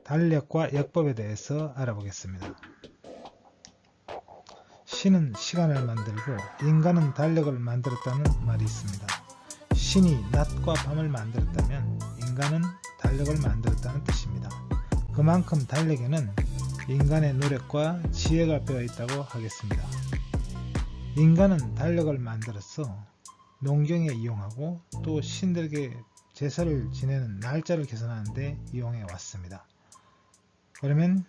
달력과 역법에 대해서 알아보겠습니다. 신은 시간을 만들고 인간은 달력을 만들었다는 말이 있습니다. 신이 낮과 밤을 만들었다면 인간은 달력을 만들었다는 뜻입니다. 그만큼 달력에는 인간의 노력과 지혜가 빼어 있다고 하겠습니다. 인간은 달력을 만들어서 농경에 이용하고 또 신들에게 제사를 지내는 날짜를 계산하는 데 이용해 왔습니다. 그러면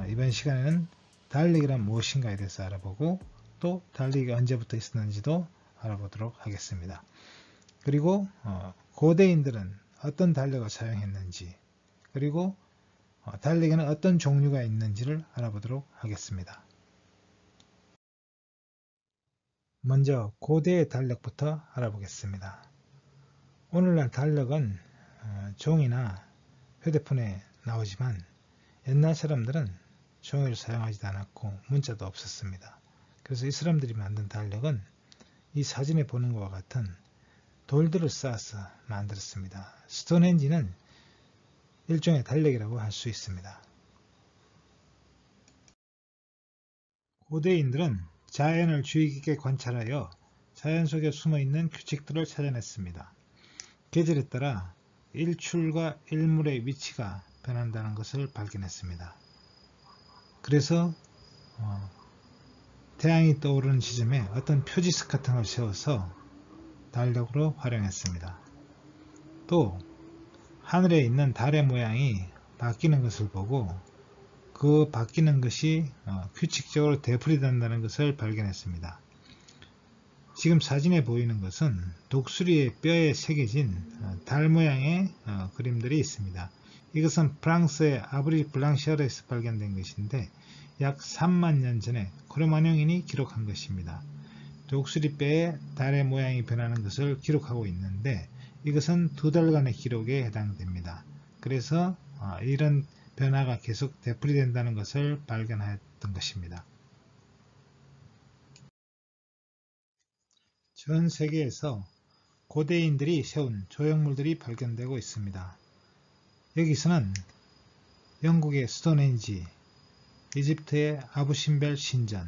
이번 시간에는 달력이란 무엇인가에 대해서 알아보고 또 달력이 언제부터 있었는지도 알아보도록 하겠습니다. 그리고 고대인들은 어떤 달력을 사용했는지, 그리고 달력에는 어떤 종류가 있는지를 알아보도록 하겠습니다. 먼저 고대의 달력부터 알아보겠습니다. 오늘날 달력은 종이나 휴대폰에 나오지만 옛날 사람들은 종이를 사용하지도 않았고 문자도 없었습니다. 그래서 이 사람들이 만든 달력은 이 사진에 보는 것과 같은 돌들을 쌓아서 만들었습니다. 스톤헨지는 일종의 달력이라고 할 수 있습니다. 고대인들은 자연을 주의 깊게 관찰하여 자연 속에 숨어있는 규칙들을 찾아냈습니다. 계절에 따라 일출과 일몰의 위치가 변한다는 것을 발견했습니다. 그래서 태양이 떠오르는 지점에 어떤 표지석 같은 걸 세워서 달력으로 활용했습니다. 또 하늘에 있는 달의 모양이 바뀌는 것을 보고 그 바뀌는 것이 규칙적으로 되풀이된다는 것을 발견했습니다. 지금 사진에 보이는 것은 독수리의 뼈에 새겨진 달 모양의 그림들이 있습니다. 이것은 프랑스의 아브리 블랑시아르에서 발견된 것인데 약 3만 년 전에 크로마뇽인이 기록한 것입니다. 독수리 뼈에 달의 모양이 변하는 것을 기록하고 있는데 이것은 2달간의 기록에 해당됩니다. 그래서 이런 변화가 계속 되풀이된다는 것을 발견했던 것입니다. 전 세계에서 고대인들이 세운 조형물들이 발견되고 있습니다. 여기서는 영국의 스톤헨지, 이집트의 아부신벨 신전,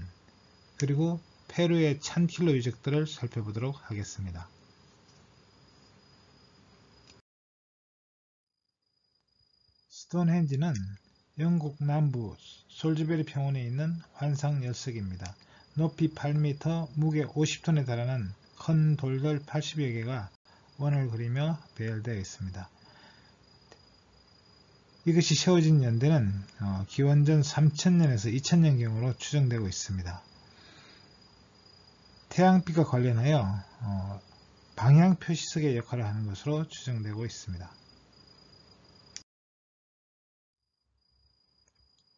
그리고 페루의 찬틸로 유적들을 살펴보도록 하겠습니다. 스톤헨지는 영국 남부 솔즈베리 평원에 있는 환상 열석입니다. 높이 8m, 무게 50톤에 달하는 큰 돌들 80여 개가 원을 그리며 배열되어 있습니다. 이것이 세워진 연대는 기원전 3000년에서 2000년경으로 추정되고 있습니다. 태양빛과 관련하여 방향 표시석의 역할을 하는 것으로 추정되고 있습니다.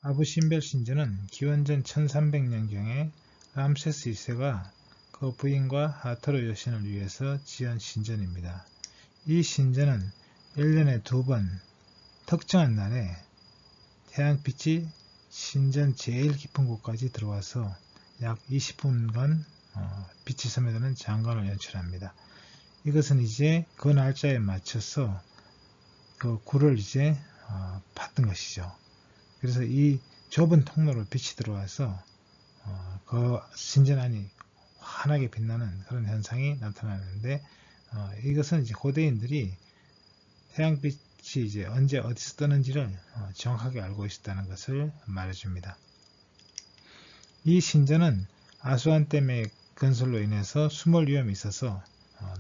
아부신벨 신전은 기원전 1300년경에 람세스 2세가 그 부인과 하토르 여신을 위해서 지은 신전입니다. 이 신전은 1년에 2번 특정한 날에 태양빛이 신전 제일 깊은 곳까지 들어와서 약 20분간 빛이 스며드는 장관을 연출합니다. 이것은 이제 그 날짜에 맞춰서 그 굴을 이제 팠던 것이죠. 그래서 이 좁은 통로로 빛이 들어와서 그 신전 안이 환하게 빛나는 그런 현상이 나타나는데 이것은 이제 고대인들이 태양빛이 이제 언제 어디서 뜨는지를 정확하게 알고 있었다는 것을 말해줍니다. 이 신전은 아수안댐의 건설로 인해서 수몰 위험이 있어서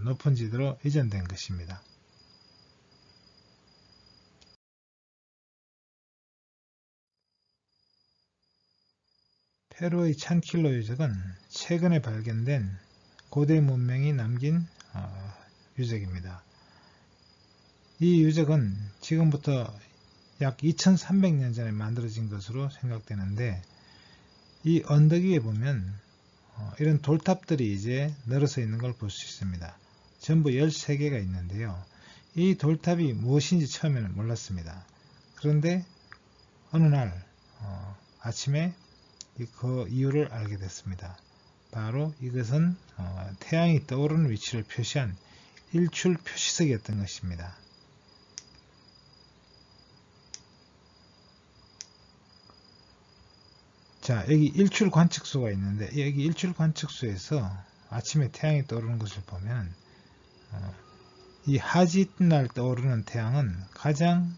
높은 지대로 이전된 것입니다. 페루의 찬킬로 유적은 최근에 발견된 고대 문명이 남긴 유적입니다. 이 유적은 지금부터 약 2300년 전에 만들어진 것으로 생각되는데 이 언덕 위에 보면 이런 돌탑들이 이제 늘어서 있는 걸 볼 수 있습니다. 전부 13개가 있는데요. 이 돌탑이 무엇인지 처음에는 몰랐습니다. 그런데 어느 날 아침에 그 이유를 알게 됐습니다. 바로 이것은 태양이 떠오르는 위치를 표시한 일출 표시석이었던 것입니다. 자, 여기 일출 관측소가 있는데 여기 일출 관측소에서 아침에 태양이 떠오르는 것을 보면 이 하지 날 떠오르는 태양은 가장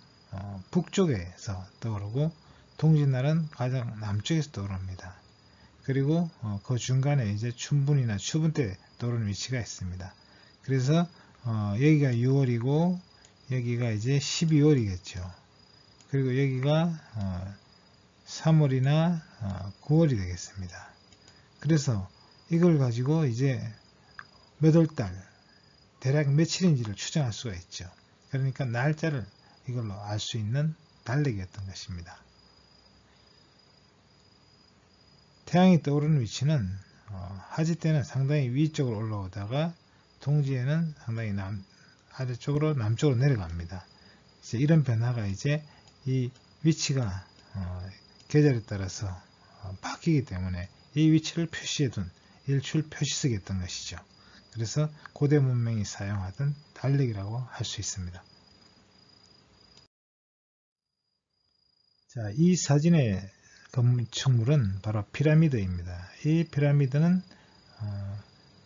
북쪽에서 떠오르고 동짓날은 가장 남쪽에서 떠오릅니다. 그리고 그 중간에 이제 춘분이나 추분 때 떠오르는 위치가 있습니다. 그래서 여기가 6월이고 여기가 이제 12월이겠죠. 그리고 여기가 3월이나 9월이 되겠습니다. 그래서 이걸 가지고 이제 몇 월달 대략 며칠인지를 추정할 수가 있죠. 그러니까 날짜를 이걸로 알 수 있는 달력이었던 것입니다. 태양이 떠오르는 위치는 하지 때는 상당히 위쪽으로 올라오다가 동지에는 상당히 아래쪽으로 남쪽으로 내려갑니다. 이제 이런 변화가 이제 이 위치가 계절에 따라서 바뀌기 때문에 이 위치를 표시해둔 일출 표시석이었던 것이죠. 그래서 고대 문명이 사용하던 달력이라고 할 수 있습니다. 자, 이 사진의 건축물은 바로 피라미드입니다. 이 피라미드는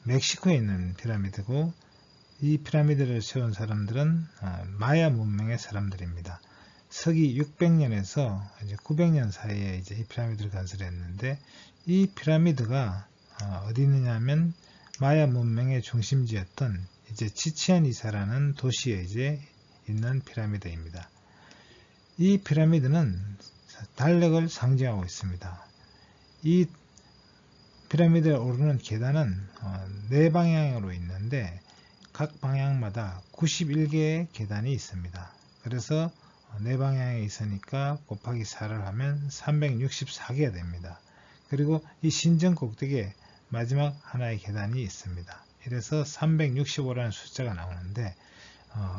멕시코에 있는 피라미드고 이 피라미드를 세운 사람들은 마야 문명의 사람들입니다. 서기 600년에서 이제 900년 사이에 이제 이 피라미드를 건설했는데 이 피라미드가 어디 있느냐면 마야 문명의 중심지였던 이제 치치엔이사라는 도시에 이제 있는 피라미드입니다. 이 피라미드는 달력을 상징하고 있습니다. 이 피라미드에 오르는 계단은 4방향으로 있는데 각 방향마다 91개의 계단이 있습니다. 그래서 4방향에 있으니까 곱하기 4를 하면 364개가 됩니다. 그리고 이 신전 꼭대기에 마지막 하나의 계단이 있습니다. 이래서 365라는 숫자가 나오는데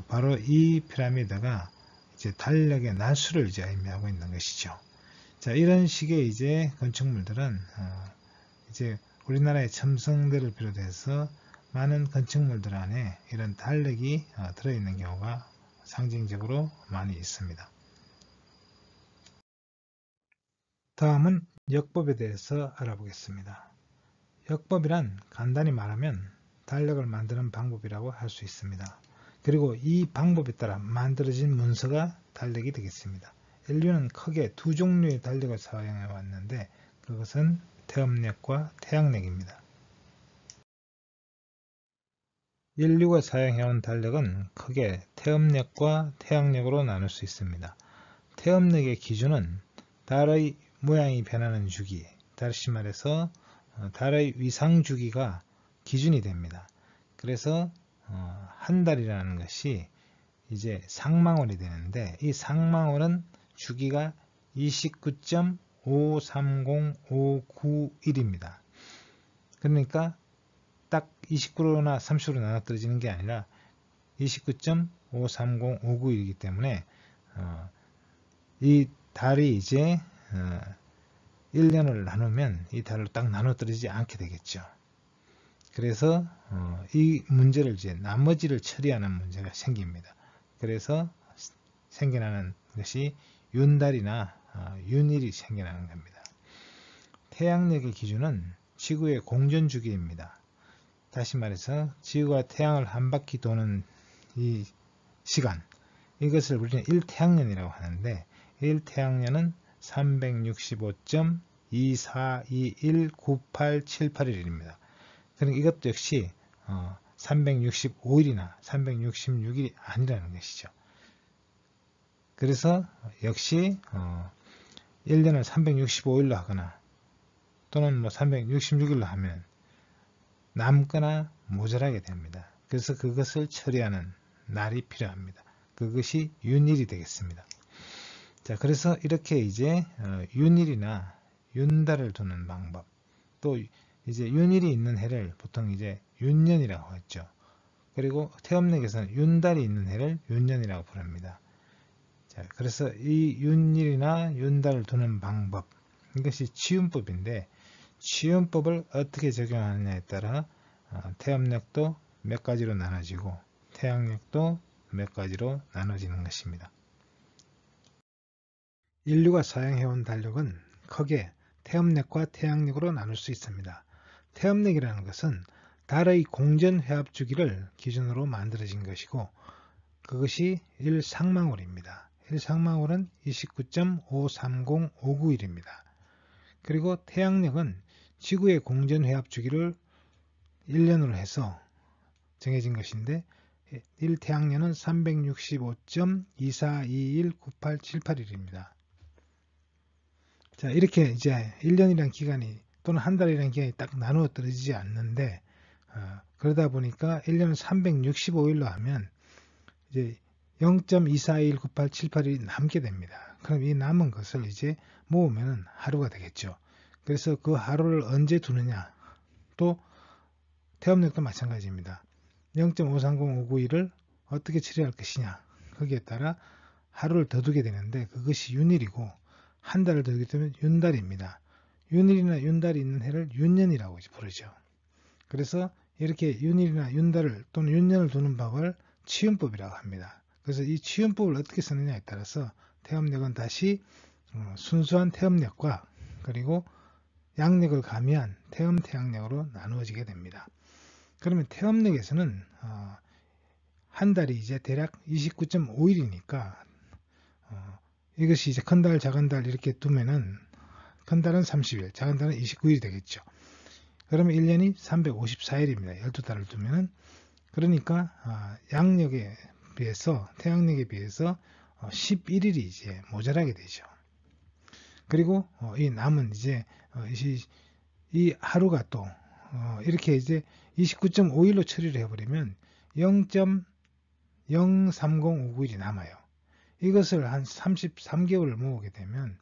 바로 이 피라미드가 이제 달력의 날수를 이제 의미하고 있는 것이죠. 자, 이런 식의 이제 건축물들은 이제 우리나라의 첨성대를 비롯해서 많은 건축물들 안에 이런 달력이 들어있는 경우가 상징적으로 많이 있습니다. 다음은 역법에 대해서 알아보겠습니다. 역법이란 간단히 말하면 달력을 만드는 방법이라고 할 수 있습니다. 그리고 이 방법에 따라 만들어진 문서가 달력이 되겠습니다. 인류는 크게 두 종류의 달력을 사용해 왔는데 그것은 태음력과 태양력입니다. 인류가 사용해온 달력은 크게 태음력과 태양력으로 나눌 수 있습니다. 태음력의 기준은 달의 모양이 변하는 주기, 다시 말해서 달의 위상 주기가 기준이 됩니다. 그래서 한 달이라는 것이 이제 상망월이 되는데 이 상망월은 주기가 29.530591입니다. 그러니까 딱 29로나 30으로 나눠떨어지는 게 아니라 29.530591이기 때문에 이 달이 이제 1년을 나누면 이 달로 딱 나눠떨어지지 않게 되겠죠. 그래서 이 문제를 이제 나머지를 처리하는 문제가 생깁니다. 그래서 생겨나는 것이 윤달이나 윤일이 생겨나는 겁니다. 태양력의 기준은 지구의 공전주기입니다. 다시 말해서 지구가 태양을 한 바퀴 도는 이 시간, 이것을 우리는 1태양년이라고 하는데 1태양년은 365.24219878일입니다. 그러니까 이것도 역시 365일이나 366일이 아니라는 것이죠. 그래서 역시 1년을 365일로 하거나 또는 366일로 하면 남거나 모자라게 됩니다. 그래서 그것을 처리하는 날이 필요합니다. 그것이 윤일이 되겠습니다. 자, 그래서 이렇게 이제 윤일이나 윤달을 두는 방법, 또 이제 윤일이 있는 해를 보통 이제 윤년이라고 하죠. 그리고 태음력에서는 윤달이 있는 해를 윤년이라고 부릅니다. 자, 그래서 이 윤일이나 윤달을 두는 방법, 이것이 치운법인데 치운법을 어떻게 적용하느냐에 따라 태음력도 몇 가지로 나눠지고 태양력도 몇 가지로 나눠지는 것입니다. 인류가 사용해온 달력은 크게 태엽력과 태양력으로 나눌 수 있습니다. 태엽력이라는 것은 달의 공전 회합 주기를 기준으로 만들어진 것이고 그것이 1상망월입니다. 1상망월은 29.530591입니다. 그리고 태양력은 지구의 공전 회합 주기를 1년으로 해서 정해진 것인데 1태양년은 365.24219878일입니다. 자, 이렇게 이제 1년이라는 기간이 또는 한 달이라는 기간이 딱 나누어 떨어지지 않는데 그러다 보니까 1년을 365일로 하면 이제 0.24219878이 남게 됩니다. 그럼 이 남은 것을 이제 모으면 하루가 되겠죠. 그래서 그 하루를 언제 두느냐, 또 태엽력도 마찬가지입니다. 0.530591을 어떻게 처리할 것이냐, 거기에 따라 하루를 더 두게 되는데 그것이 윤일이고 한 달을 더 두게 되면 윤달입니다. 윤일이나 윤달이 있는 해를 윤년이라고 부르죠. 그래서 이렇게 윤일이나 윤달을 또는 윤년을 두는 법을 치윤법이라고 합니다. 그래서 이 치윤법을 어떻게 쓰느냐에 따라서 태엽력은 다시 순수한 태엽력과 그리고 양력을 가미한 태음태양력으로 나누어지게 됩니다. 그러면 태엽력에서는 한 달이 이제 대략 29.5일이니까 이것이 이제 큰 달, 작은 달 이렇게 두면은 큰 달은 30일, 작은 달은 29일이 되겠죠. 그러면 1년이 354일입니다. 12달을 두면은 그러니까 양력에 비해서 태양력에 비해서 11일이 이제 모자라게 되죠. 그리고 이 남은 이제 이 하루가 또 이렇게 이제 29.5일로 처리를 해버리면 0.03059일이 남아요. 이것을 한 33개월을 모으게 되면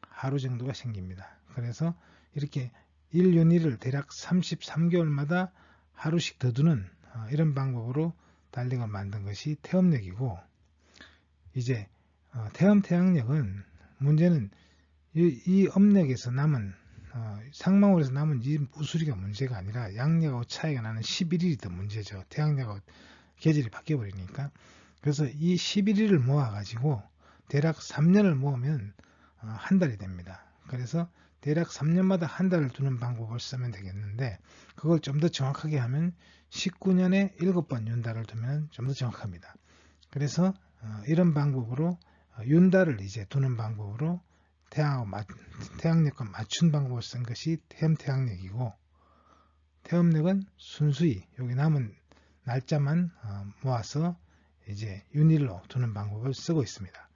하루 정도가 생깁니다. 그래서 이렇게 1윤일을 대략 33개월마다 하루씩 더 두는 이런 방법으로 달력을 만든 것이 태엽력이고, 이제 태음태양력은 문제는 이 âm 력에서 남은 상망월에서 남은 이 우수리가 문제가 아니라 양력하고 차이가 나는 11일이 더 문제죠. 태양력하고 계절이 바뀌어 버리니까. 그래서 이 11일을 모아 가지고 대략 3년을 모으면 한 달이 됩니다. 그래서 대략 3년마다 한 달을 두는 방법을 쓰면 되겠는데, 그걸 좀 더 정확하게 하면 19년에 7번 윤달을 두면 좀 더 정확합니다. 그래서 이런 방법으로 윤달을 이제 두는 방법으로 태양력과 맞춘 방법을 쓴 것이 태음태양력이고, 태음력은 순수히 여기 남은 날짜만 모아서 이제 윤일로 두는 방법을 쓰고 있습니다.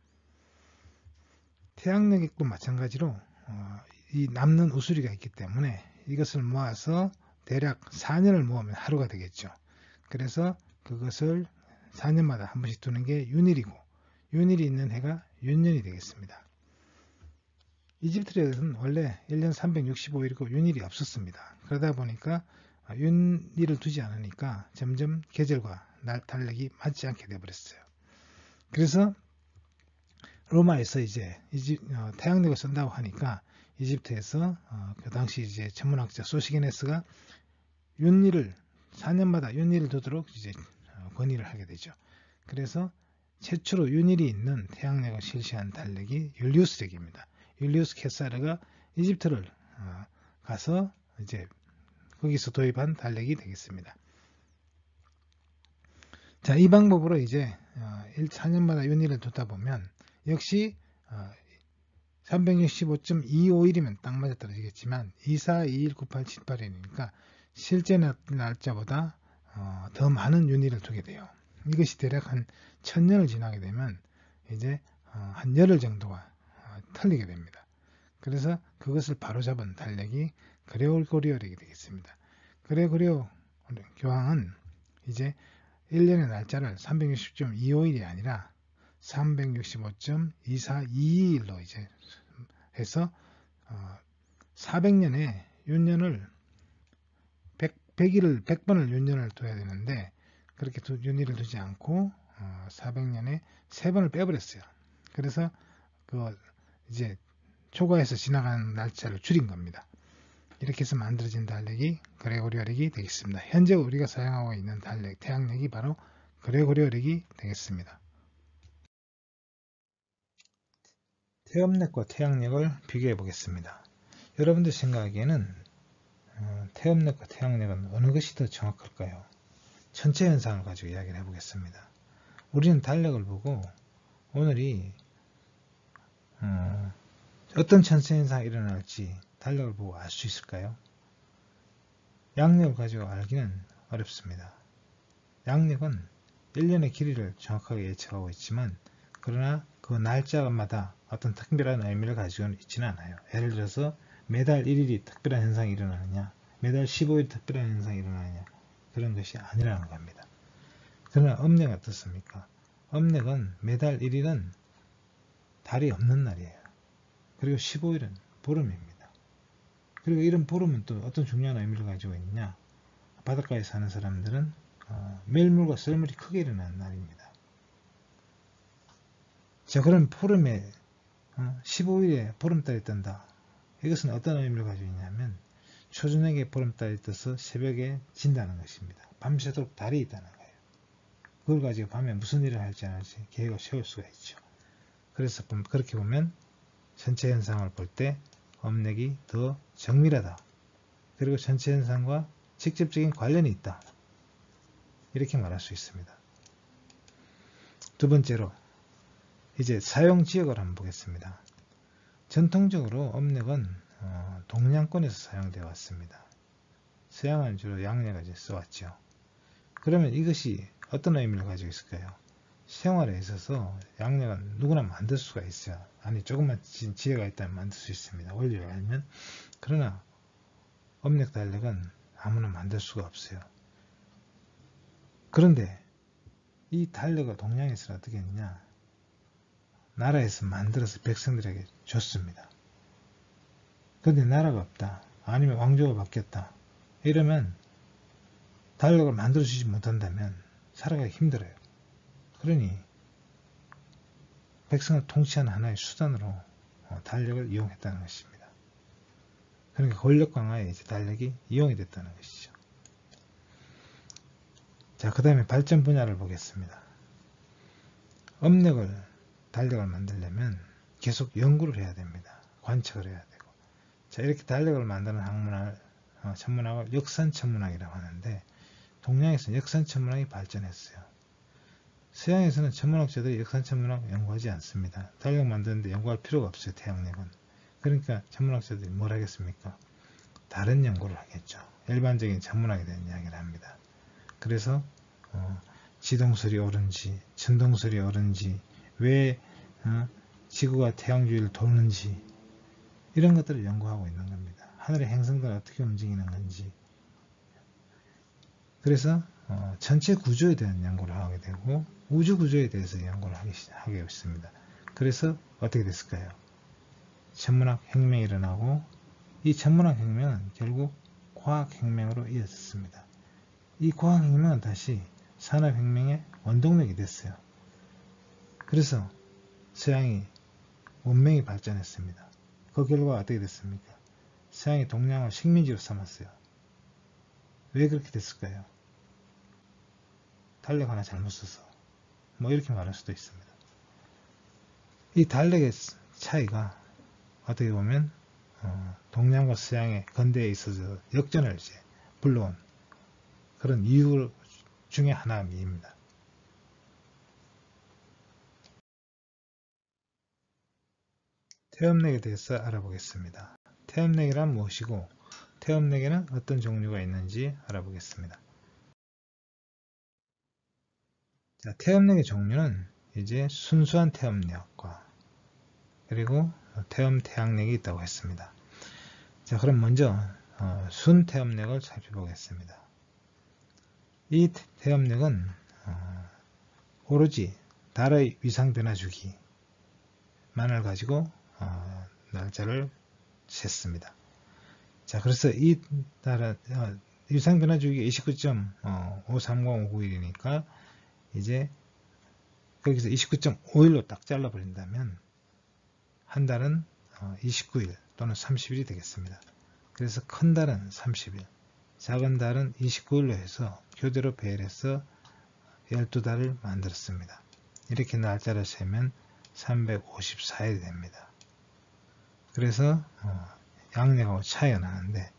태양력도 마찬가지로 이 남는 우수리가 있기 때문에 이것을 모아서 대략 4년을 모으면 하루가 되겠죠. 그래서 그것을 4년마다 한 번씩 두는 게 윤일이고, 윤일이 있는 해가 윤년이 되겠습니다. 이집트에서는 원래 1년 365일이고 윤일이 없었습니다. 그러다 보니까 윤일을 두지 않으니까 점점 계절과 달력이 맞지 않게 되어버렸어요. 그래서 로마에서 이제 태양력을 쓴다고 하니까 이집트에서 그 당시 이제 천문학자 소시게네스가 윤일을 4년마다 윤일을 두도록 이제 건의를 하게 되죠. 그래서 최초로 윤일이 있는 태양력을 실시한 달력이 율리우스暦입니다. 율리우스 케사르가 이집트를 가서 이제 거기서 도입한 달력이 되겠습니다. 자, 이 방법으로 이제 4년마다 윤일을 두다 보면 역시 365.251이면 딱 맞아 떨어지겠지만 24219878이니까 실제 날짜보다 더 많은 윤일을 두게 돼요. 이것이 대략 한 1000년을 지나게 되면 이제 한 열흘 정도가 틀리게 됩니다. 그래서 그것을 바로잡은 달력이 그레고리오暦이 되겠습니다. 그레고리오 교황은 이제 1년의 날짜를 360.251이 아니라 365.2422일로 이제 해서 400년에 윤년을 100번을 윤년을 둬야 되는데 그렇게 윤일을 두지 않고 400년에 3번을 빼버렸어요. 그래서 그 이제 초과해서 지나가는 날짜를 줄인 겁니다. 이렇게 해서 만들어진 달력이 그레고리오暦이 되겠습니다. 현재 우리가 사용하고 있는 달력, 태양력이 바로 그레고리오暦이 되겠습니다. 태음력과 태양력을 비교해 보겠습니다. 여러분들 생각하기에는 태엽력과 태양력은 어느 것이 더 정확할까요? 천체 현상을 가지고 이야기를 해보겠습니다. 우리는 달력을 보고 오늘이 어떤 천체 현상이 일어날지 달력을 보고 알 수 있을까요? 양력을 가지고 알기는 어렵습니다. 양력은 1년의 길이를 정확하게 예측하고 있지만 그러나 그 날짜마다 어떤 특별한 의미를 가지고 있지는 않아요. 예를 들어서 매달 1일이 특별한 현상이 일어나느냐, 매달 15일 특별한 현상이 일어나느냐, 그런 것이 아니라는 겁니다. 그러나 âm暦은 어떻습니까? âm暦은 매달 1일은 달이 없는 날이에요. 그리고 15일은 보름입니다. 그리고 이런 보름은 또 어떤 중요한 의미를 가지고 있느냐, 바닷가에 사는 사람들은 멜물과 썰물이 크게 일어나는 날입니다. 자, 그럼 보름에 15일에 보름달이 뜬다. 이것은 어떤 의미를 가지고 있냐면 초저녁에 보름달이 떠서 새벽에 진다는 것입니다. 밤새도록 달이 있다는 거예요. 그걸 가지고 밤에 무슨 일을 할지 안 할지 계획을 세울 수가 있죠. 그래서 그렇게 보면 전체 현상을 볼 때 âm暦이 더 정밀하다. 그리고 전체 현상과 직접적인 관련이 있다. 이렇게 말할 수 있습니다. 두 번째로 이제 사용 지역을 한번 보겠습니다. 전통적으로 âm暦은 동양권에서 사용되어 왔습니다. 서양은 주로 양력을 이제 써왔죠. 그러면 이것이 어떤 의미를 가지고 있을까요? 생활에 있어서 양력은 누구나 만들 수가 있어요. 아니, 조금만 지혜가 있다면 만들 수 있습니다. 원리를 알면. 그러나 âm暦 달력은 아무나 만들 수가 없어요. 그런데 이 달력을 동양에서는 어떻게 했느냐? 나라에서 만들어서 백성들에게 줬습니다. 그런데 나라가 없다. 아니면 왕조가 바뀌었다. 이러면 달력을 만들어주지 못한다면 살아가기 힘들어요. 그러니 백성을 통치하는 하나의 수단으로 달력을 이용했다는 것입니다. 그러니까 권력 강화에 이제 달력이 이용이 됐다는 것이죠. 자, 그 다음에 발전 분야를 보겠습니다. âm暦을 달력을 만들려면 계속 연구를 해야 됩니다. 관측을 해야 되고. 자, 이렇게 달력을 만드는 학문을 천문학을 역산천문학이라고 하는데 동양에서는 역산천문학이 발전했어요. 서양에서는 천문학자들이 역산천문학 연구하지 않습니다. 달력 만드는데 연구할 필요가 없어요. 태양력은. 그러니까 천문학자들이 뭘 하겠습니까? 다른 연구를 하겠죠. 일반적인 천문학에 대한 이야기를 합니다. 그래서 지동설이 옳은지 천동설이 옳은지 왜 지구가 태양 주위를 도는지 이런 것들을 연구하고 있는 겁니다. 하늘의 행성들은 어떻게 움직이는 건지. 그래서 전체 구조에 대한 연구를 하게 되고 우주 구조에 대해서 연구를 하게 있습니다. 그래서 어떻게 됐을까요? 천문학 혁명이 일어나고 이 천문학 혁명은 결국 과학혁명으로 이어졌습니다. 이 과학혁명은 다시 산업혁명의 원동력이 됐어요. 그래서 서양이文明이 발전했습니다. 그 결과가 어떻게 됐습니까? 서양이 동양을 식민지로 삼았어요. 왜 그렇게 됐을까요? 달력 하나 잘못 써서 뭐 이렇게 말할 수도 있습니다. 이 달력의 차이가 어떻게 보면 동양과 서양의 근대에 있어서 역전을 이제 불러온 그런 이유 중에 하나입니다. 태엽력에 대해서 알아보겠습니다. 태엽력이란 무엇이고 태엽력에는 어떤 종류가 있는지 알아보겠습니다. 자, 태엽력의 종류는 이제 순수한 태엽력과 그리고 태양력이 있다고 했습니다. 자, 그럼 먼저 순태엽력을 살펴보겠습니다. 이 태엽력은 오로지 달의 위상 변화 주기만을 가지고 날짜를 셌습니다. 자, 그래서 이 달은 위상 변화 주기가 29.53059일이니까 이제 거기서 29.5일로 딱 잘라버린다면 한 달은 29일 또는 30일이 되겠습니다. 그래서 큰 달은 30일, 작은 달은 29일로 해서 교대로 배열해서 12달을 만들었습니다. 이렇게 날짜를 세면 354일이 됩니다. 그래서 양력하고 차이가 나는데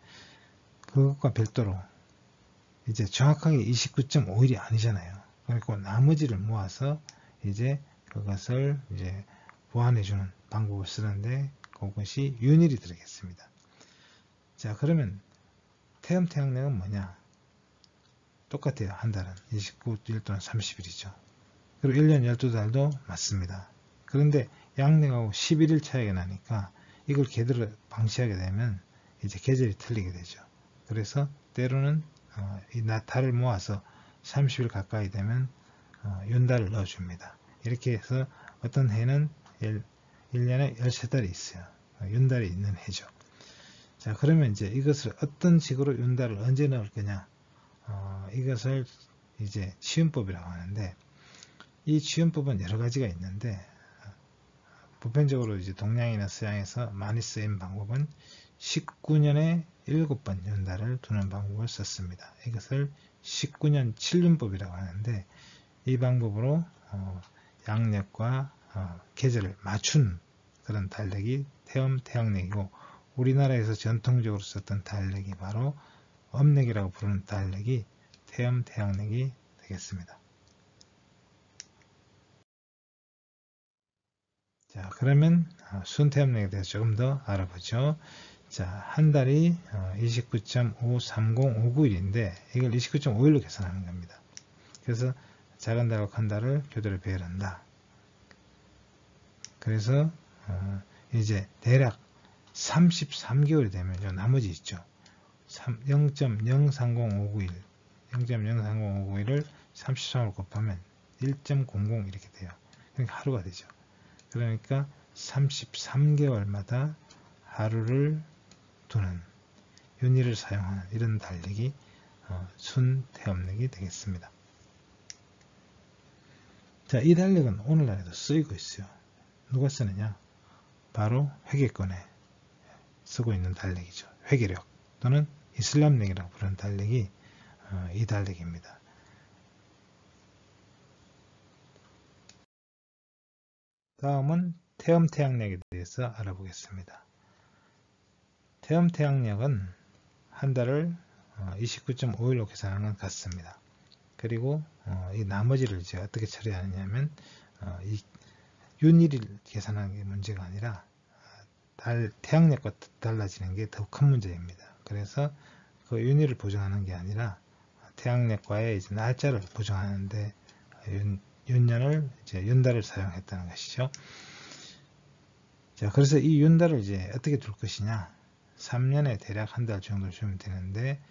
그것과 별도로 이제 정확하게 29.5일이 아니잖아요. 그러니까 나머지를 모아서 이제 그것을 이제 보완해주는 방법을 쓰는데 그것이 윤일이 들어겠습니다. 자, 그러면 태음 태양력은 뭐냐? 똑같아요. 한 달은 29일 또는 30일이죠. 그리고 1년 12달도 맞습니다. 그런데 양력하고 11일 차이가 나니까 이걸 그대로 방치하게 되면 이제 계절이 틀리게 되죠. 그래서 때로는 이 달을 모아서 30일 가까이 되면 윤달을 넣어줍니다. 이렇게 해서 어떤 해는 1년에 13달이 있어요. 윤달이 있는 해죠. 자, 그러면 이제 이것을 어떤 식으로 윤달을 언제 넣을 거냐? 이것을 이제 치윤법이라고 하는데, 이 치윤법은 여러 가지가 있는데, 보편적으로 이제 동양이나 서양에서 많이 쓰인 방법은 19년에 7번 윤달을 두는 방법을 썼습니다. 이것을 19년 7윤법이라고 하는데, 이 방법으로 양력과 계절을 맞춘 그런 달력이 태음 태양력이고, 우리나라에서 전통적으로 썼던 달력이 바로 음력이라고 부르는 달력이 태음 태양력이 되겠습니다. 자, 그러면 순태음력에 대해서 조금 더 알아보죠. 자, 한 달이 29.53059일인데 이걸 29.5일로 계산하는 겁니다. 그래서 작은 달과 큰 달을 교대로 배열한다. 그래서 이제 대략 33개월이 되면 요 나머지 있죠. 0.03059일 0.03059일을 33으로 곱하면 1.00 이렇게 돼요. 그러니까 하루가 되죠. 그러니까 33개월마다 하루를 두는 윤일을 사용하는 이런 달력이 순태음력이 되겠습니다. 자, 이 달력은 오늘날에도 쓰이고 있어요. 누가 쓰느냐? 바로 회계권에 쓰고 있는 달력이죠. 회계력 또는 이슬람력이라고 부르는 달력이 이 달력입니다. 다음은 태음 태양력에 대해서 알아보겠습니다. 태음 태양력은 한 달을 29.5일로 계산하는 것 같습니다. 그리고 이 나머지를 이제 어떻게 처리하느냐면 이 윤일을 계산하는 게 문제가 아니라 태양력과 달라지는 게 더 큰 문제입니다. 그래서 그 윤일을 보정하는 게 아니라 태양력과의 이제 날짜를 보정하는데 윤년을 이제 윤달을 사용했다는 것이죠. 자, 그래서 이 윤달을 이제 어떻게 둘 것이냐? 3년에 대략 한 달 정도 주면 되는데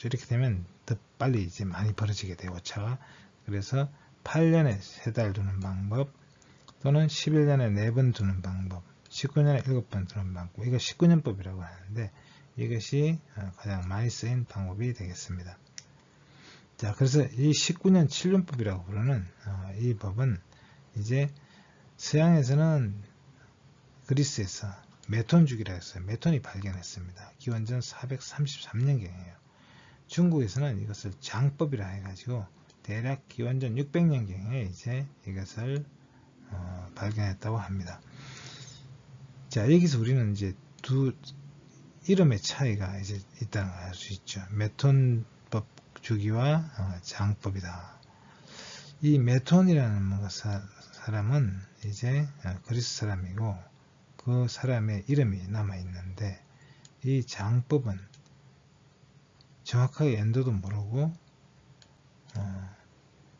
이렇게 되면 더 빨리 이제 많이 벌어지게 돼요. 오차가. 그래서 8년에 3달 두는 방법 또는 11년에 4번 두는 방법 19년에 7번 두는 방법 이거 19년법이라고 하는데 이것이 가장 많이 쓰인 방법이 되겠습니다. 자, 그래서 이 19년 7년법이라고 부르는 이 법은 이제 서양에서는 그리스에서 메톤주기라 했어요. 메톤이 발견했습니다. 기원전 433년경이에요. 중국에서는 이것을 장법이라 해가지고 대략 기원전 600년경에 이제 이것을 발견했다고 합니다. 자, 여기서 우리는 이제 두 이름의 차이가 이제 있다는 걸 알 수 있죠. 메톤법 주기와 장법이다. 이 메톤이라는 사람은 이제 그리스 사람이고 그 사람의 이름이 남아 있는데 이 장법은 정확하게 연도도 모르고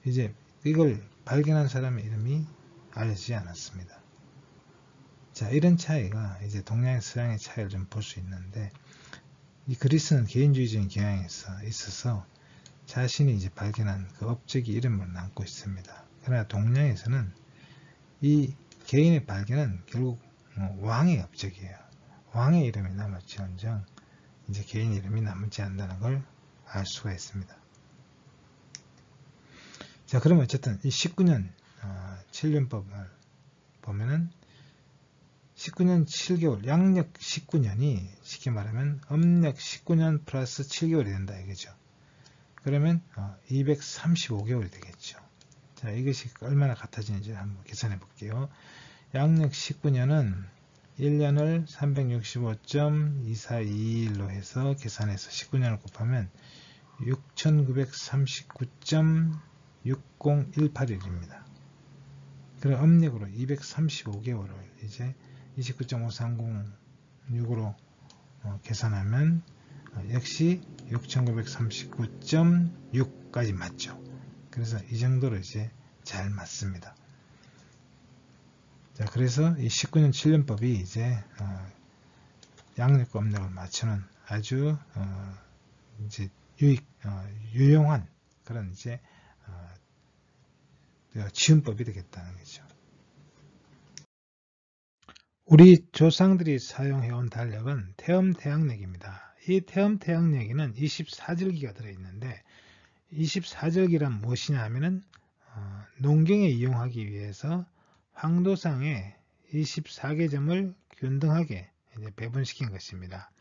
이제 이걸 발견한 사람의 이름이 알려지지 않았습니다. 자, 이런 차이가 이제 동양의 서양의 차이를 좀 볼 수 있는데 이 그리스는 개인주의적인 경향이 있어서 자신이 이제 발견한 그 업적의 이름을 남고 있습니다. 그러나 동양에서는 이 개인의 발견은 결국 왕의 업적이에요. 왕의 이름이 남았지언정 이제 개인 이름이 남지 않는다는 걸 알 수가 있습니다. 자, 그러면 어쨌든 이 19년 7년법을 보면은 19년 7개월, 양력 19년이 쉽게 말하면 음력 19년 플러스 7개월이 된다 이거죠. 그러면 235개월이 되겠죠. 자, 이것이 얼마나 같아지는지 한번 계산해 볼게요. 양력 19년은 1년을 365.2421로 해서 계산해서 19년을 곱하면 6939.6018일입니다. 그럼 âm력으로 235개월을 이제 29.5306으로 계산하면 역시 6939.6까지 맞죠. 그래서 이 정도로 이제 잘 맞습니다. 자, 그래서 이 19년 7년법이 이제 양력과 âm力을 맞추는 아주 이제 유용한 그런 이제 지음법이 되겠다는 거죠. 우리 조상들이 사용해온 달력은 태음태양暦입니다. 이 태음태양暦에는 24절기가 들어있는데 24절기란 무엇이냐 하면은 농경에 이용하기 위해서 황도상에 24계점을 균등하게 이제 배분시킨 것입니다.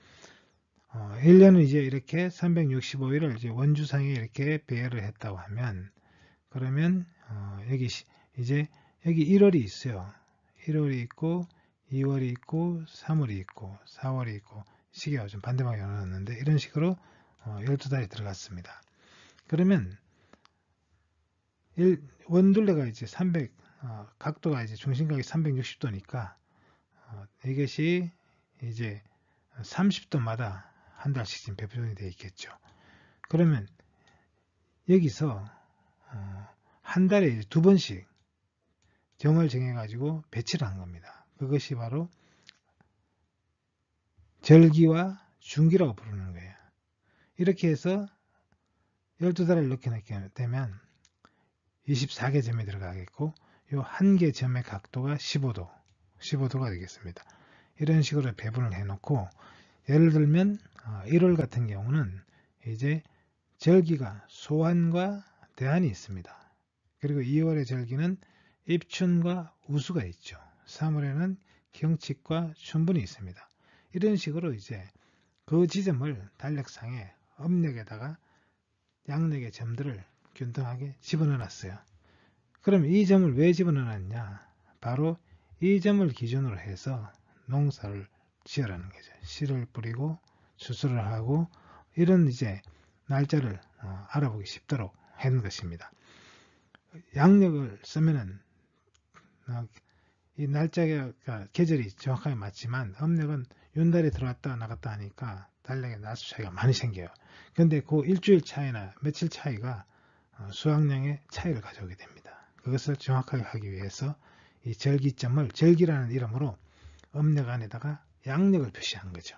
1년은 이제 이렇게 365일을 이제 원주상에 이렇게 배열을 했다고 하면, 그러면 여기 이제 여기 1월이 있어요. 1월이 있고 2월이 있고 3월이 있고 4월이 있고 시계가 좀 반대방향에 나눴는데 이런 식으로 12달이 들어갔습니다. 그러면 원둘레가 이제 300 각도가 이제 중심각이 360도니까 이것이 이제 30도마다 한 달씩 지금 배분이 되어 있겠죠. 그러면 여기서 한 달에 이제 2번씩 점을 정해가지고 배치를 한 겁니다. 그것이 바로 절기와 중기라고 부르는 거예요. 이렇게 해서 12달을 넣게 되면 24개 점이 들어가겠고, 이 한 개 점의 각도가 15도가 되겠습니다. 이런 식으로 배분을 해놓고, 예를 들면 1월 같은 경우는 이제 절기가 소환과 대한이 있습니다. 그리고 2월의 절기는 입춘과 우수가 있죠. 3월에는 경칙과 춘분이 있습니다. 이런 식으로 이제 그 지점을 달력상에 âm力에다가 양력의 점들을 균등하게 집어넣어 놨어요. 그럼 이 점을 왜 집어넣어 놨냐? 바로 이 점을 기준으로 해서 농사를 지으라는 거죠. 씨를 뿌리고 추수를 하고 이런 이제 날짜를 알아보기 쉽도록 해놓은 것입니다. 양력을 쓰면은 이 날짜가 계절이 정확하게 맞지만 âm力은 윤달이 들어왔다 나갔다 하니까 달력에 날수 차이가 많이 생겨요. 그런데 그 일주일 차이나 며칠 차이가 수확량의 차이를 가져오게 됩니다. 그것을 정확하게 하기 위해서 이 절기점을 절기라는 이름으로 âm力안에다가 양력을 표시한 거죠.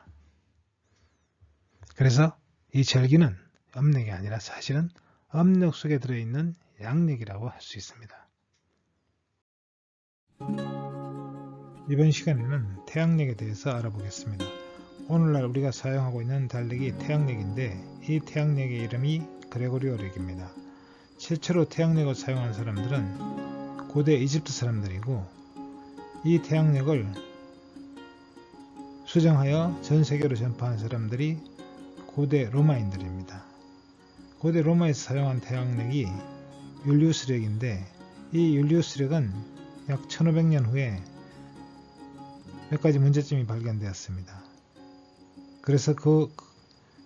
그래서 이 절기는 âm力이 아니라 사실은 âm力속에 들어있는 양력이라고 할 수 있습니다. 이번 시간에는 태양력에 대해서 알아보겠습니다. 오늘날 우리가 사용하고 있는 달력이 태양력인데 이 태양력의 이름이 그레고리오력입니다. 최초로 태양력을 사용한 사람들은 고대 이집트 사람들이고 이 태양력을 수정하여 전 세계로 전파한 사람들이 고대 로마인들입니다. 고대 로마에서 사용한 태양력이 율리우스력인데 이 율리우스력은 약 1500년 후에 몇 가지 문제점이 발견되었습니다. 그래서 그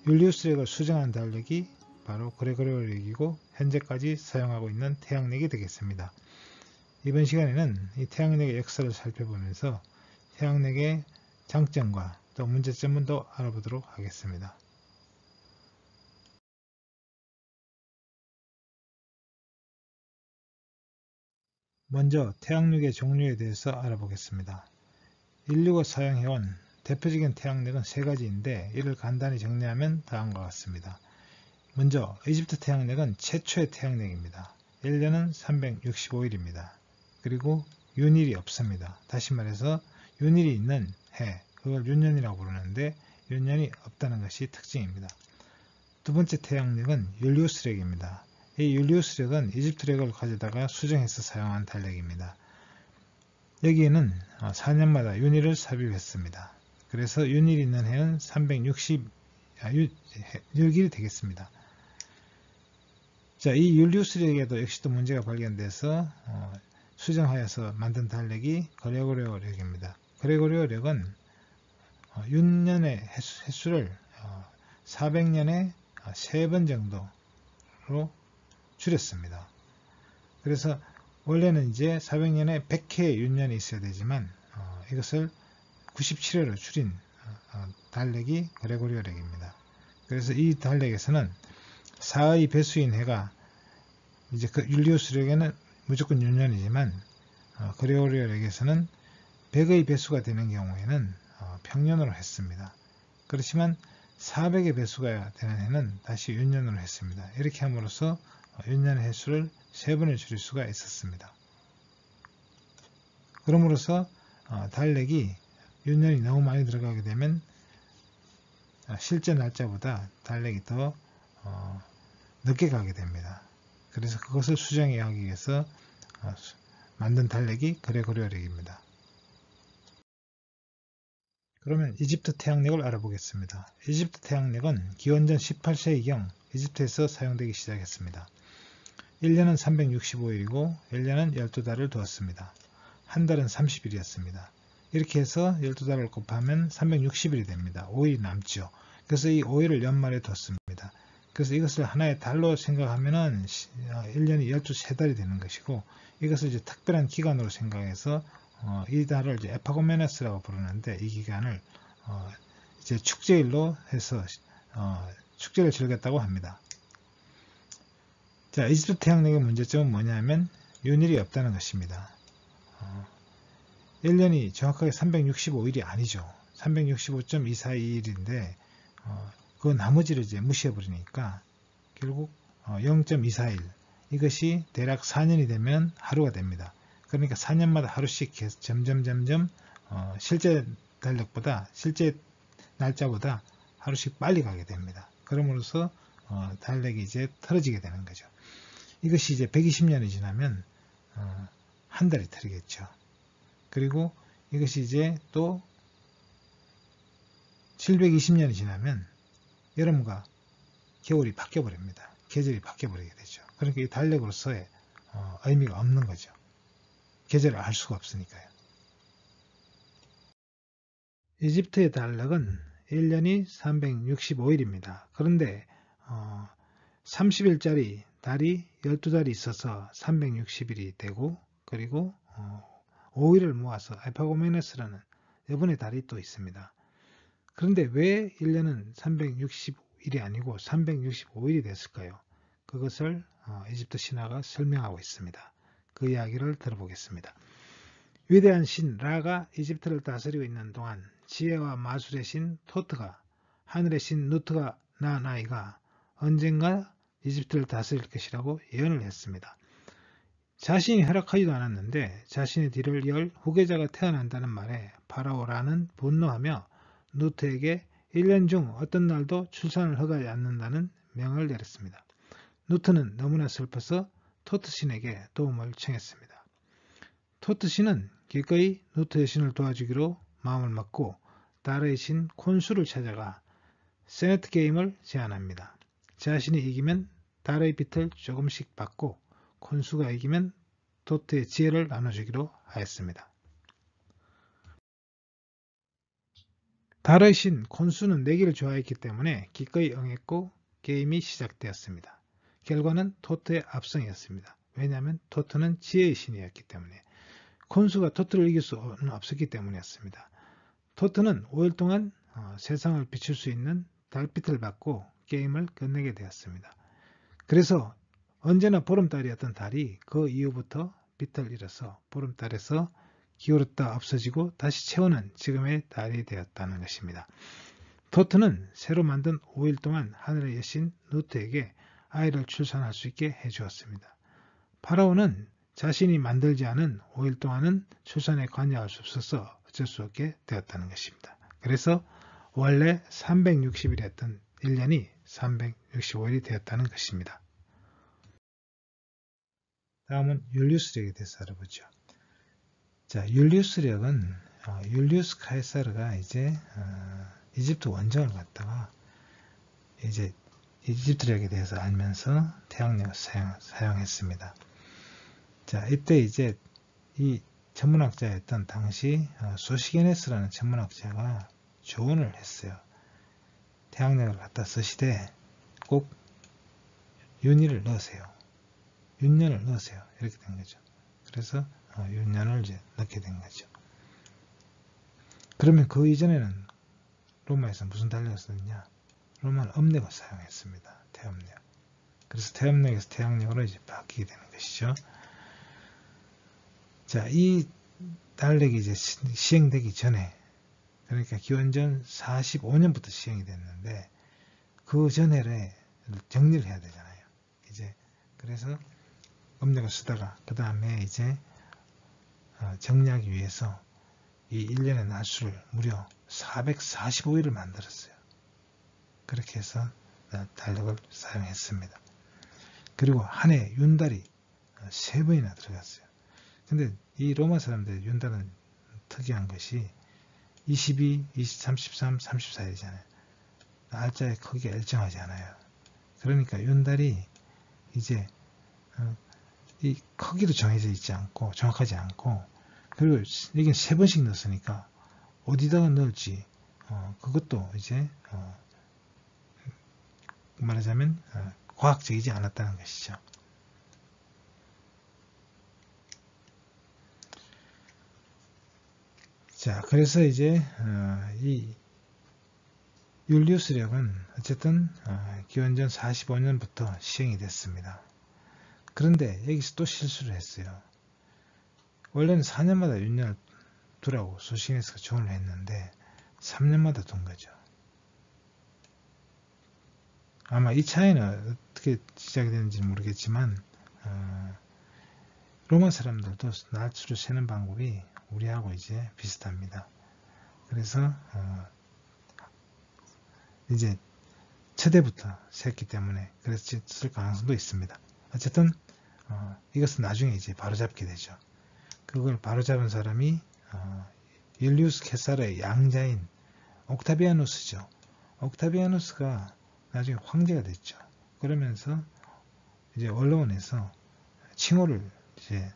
율리우스력을 수정한 달력이 바로 그레고리오력이고 현재까지 사용하고 있는 태양력이 되겠습니다. 이번 시간에는 이 태양력의 역사를 살펴보면서 태양력의 장점과 또 문제점은 더 알아보도록 하겠습니다. 먼저 태양력의 종류에 대해서 알아보겠습니다. 인류가 사용해온 대표적인 태양력은 세 가지인데 이를 간단히 정리하면 다음과 같습니다. 먼저 이집트 태양력은 최초의 태양력입니다. 1년은 365일입니다. 그리고 윤일이 없습니다. 다시 말해서 윤일이 있는 해, 그걸 윤년이라고 부르는데 윤년이 없다는 것이 특징입니다. 두 번째 태양력은 율리우스력입니다. 이 율리우스력은 이집트력을 가져다가 수정해서 사용한 달력입니다. 여기에는 4년마다 윤일을 삽입했습니다. 그래서 윤일이 있는 해는 360일이 되겠습니다. 자, 이 율리우스력에도 역시 또 문제가 발견돼서 수정하여서 만든 달력이 그레고리오력입니다. 그레고리오력은 윤년의 횟수를 400년에 3번 정도로 줄였습니다. 그래서 원래는 이제 400년에 100회의 윤년이 있어야 되지만 이것을 97회로 줄인 달력이 그레고리오력입니다. 그래서 이 달력에서는 4의 배수인 해가 이제 그 율리우스력에는 무조건 윤년이지만 그레고리오력에서는 100의 배수가 되는 경우에는 평년으로 했습니다. 그렇지만 400의 배수가 되는 해는 다시 윤년으로 했습니다. 이렇게 함으로써 윤년의 횟수를 3번을 줄일 수가 있었습니다. 그러므로써 달력이 윤년이 너무 많이 들어가게 되면 실제 날짜보다 달력이 더 늦게 가게 됩니다. 그래서 그것을 수정해 하기 위해서 만든 달력이 그레고리오력입니다. 그러면 이집트 태양력을 알아보겠습니다. 이집트 태양력은 기원전 18세기경 이집트에서 사용되기 시작했습니다. 1년은 365일이고 1년은 12달을 두었습니다. 한 달은 30일이었습니다. 이렇게 해서 12달을 곱하면 360일이 됩니다. 5일이 남죠. 그래서 이 5일을 연말에 뒀습니다. 그래서 이것을 하나의 달로 생각하면은 1년이 12달이 되는 것이고, 이것을 이제 특별한 기간으로 생각해서 이 달을 이제 에파고메네스라고 부르는데, 이 기간을 이제 축제일로 해서 축제를 즐겼다고 합니다. 자, 이집트 태양력의 문제점은 뭐냐면 윤일이 없다는 것입니다. 1년이 정확하게 365일이 아니죠. 365.242일인데 그 나머지를 이제 무시해버리니까 결국 0.241 이것이 대략 4년이 되면 하루가 됩니다. 그러니까 4년마다 하루씩 점점 실제 달력보다 실제 날짜보다 하루씩 빨리 가게 됩니다. 그럼으로써 달력이 이제 틀어지게 되는 거죠. 이것이 이제 120년이 지나면 한 달이 틀리겠죠. 그리고 이것이 이제 또 720년이 지나면 여름과 겨울이 바뀌어버립니다. 계절이 바뀌어버리게 되죠. 그러니까 이 달력으로서의 의미가 없는 거죠. 계절을 알 수가 없으니까요. 이집트의 달력은 1년이 365일입니다. 그런데 30일짜리 달이 12달이 있어서 360일이 되고, 그리고 5일을 모아서 에파고메네스라는 여분의 달이 또 있습니다. 그런데 왜 1년은 360일이 아니고 365일이 됐을까요? 그것을 이집트 신화가 설명하고 있습니다. 그 이야기를 들어보겠습니다. 위대한 신 라가 이집트를 다스리고 있는 동안 지혜와 마술의 신 토트가, 하늘의 신 누트가 나나이가 언젠가 이집트를 다스릴 것이라고 예언을 했습니다. 자신이 허락하지도 않았는데 자신의 뒤를 이을 후계자가 태어난다는 말에 파라오 라는 분노하며 누트에게 1년 중 어떤 날도 출산을 허가하지 않는다는 명을 내렸습니다. 누트는 너무나 슬퍼서 토트 신에게 도움을 청했습니다. 토트 신은 기꺼이 누트의 신을 도와주기로 마음을 먹고 다르의 신 콘수를 찾아가 세네트 게임을 제안합니다. 자신이 이기면 다르의 빛을 조금씩 받고 콘수가 이기면 토트의 지혜를 나눠주기로 하였습니다. 다르의 신 콘수는 내기를 좋아했기 때문에 기꺼이 응했고 게임이 시작되었습니다. 결과는 토트의 압승이었습니다. 왜냐하면 토트는 지혜의 신이었기 때문에. 콘수가 토트를 이길 수는 없었기 때문이었습니다. 토트는 5일 동안 세상을 비출 수 있는 달빛을 받고 게임을 끝내게 되었습니다. 그래서 언제나 보름달이었던 달이 그 이후부터 빛을 잃어서 보름달에서 기울었다 없어지고 다시 채우는 지금의 달이 되었다는 것입니다. 토트는 새로 만든 5일 동안 하늘의 여신 누트에게 아이를 출산할 수 있게 해주었습니다. 파라오는 자신이 만들지 않은 5일 동안은 출산에 관여할 수 없어서 어쩔 수 없게 되었다는 것입니다. 그래서 원래 360일이었던 1년이 365일이 되었다는 것입니다. 다음은 율리우스력에 대해서 알아보죠. 자, 율리우스력은 율리우스 카이사르가 이제 이집트 원정을 갔다가 이제 이집트력에 대해서 알면서 태양력을 사용했습니다. 자, 이때 이제 이 천문학자였던 당시 소시게네스라는 천문학자가 조언을 했어요. 태양력을 갖다 쓰시되 꼭 윤희를 넣으세요. 윤년을 넣으세요. 이렇게 된 거죠. 그래서 윤년을 이제 넣게 된 거죠. 그러면 그 이전에는 로마에서 무슨 달력을 썼냐? 로마는 음력을 사용했습니다. 태음력. 그래서 태음력에서 태양력으로 이제 바뀌게 되는 것이죠. 자, 이 달력이 이제 시행되기 전에, 그러니까 기원전 45년부터 시행이 됐는데, 그 전에를 정리를 해야 되잖아요. 이제, 그래서 음력을 쓰다가, 그 다음에 이제, 정리하기 위해서 이 1년의 날수를 무려 445일을 만들었어요. 그렇게 해서 달력을 사용했습니다. 그리고 한 해 윤달이 3번이나 들어갔어요. 근데 이 로마 사람들 윤달은 특이한 것이 22, 23, 33, 34일이잖아요. 날짜의 크기가 일정하지 않아요. 그러니까 윤달이 이제 이 크기도 정해져 있지 않고 정확하지 않고, 그리고 이게 3번씩 넣었으니까 어디다가 넣을지 그것도 이제 말하자면 과학적이지 않았다는 것이죠. 자, 그래서 이제 이 율리우스력은 어쨌든 기원전 45년부터 시행이 됐습니다. 그런데 여기서 또 실수를 했어요. 원래는 4년마다 윤년을 두라고 소시게네스가 조언을 했는데 3년마다 둔 거죠. 아마 이 차이는 어떻게 시작이 되는지 모르겠지만 로마 사람들도 날수를 세는 방법이 우리하고 이제 비슷합니다. 그래서 이제 최대부터 셌기 때문에 그랬을 가능성도 있습니다. 어쨌든 이것은 나중에 이제 바로잡게 되죠. 그걸 바로잡은 사람이 율리우스 케사르의 양자인 옥타비아누스죠. 옥타비아누스가 나중에 황제가 됐죠. 그러면서 이제 언론에서 칭호를 이제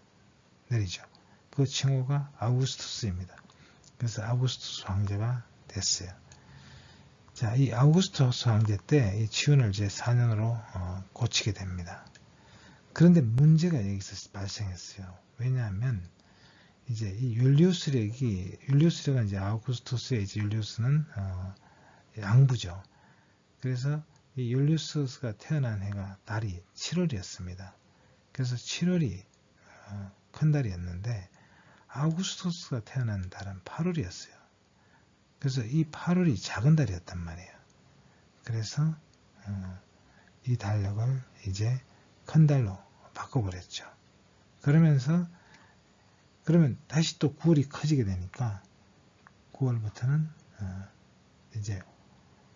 내리죠. 그 칭호가 아우구스투스입니다. 그래서 아우구스투스 황제가 됐어요. 자, 이 아우구스투스 황제 때 이 치운을 이제 4년으로 고치게 됩니다. 그런데 문제가 여기서 발생했어요. 왜냐하면 이제 이 율리우스력은 이제 아우구스투스의 이제 율리우스는 양부죠. 그래서 이 율리우스가 태어난 해가 달이 7월이었습니다. 그래서 7월이 큰 달이었는데 아우구스투스가 태어난 달은 8월이었어요. 그래서 이 8월이 작은 달이었단 말이에요. 그래서 이 달력을 이제 큰 달로 바꿔버렸죠. 그러면 다시 또 9월이 커지게 되니까 9월부터는 이제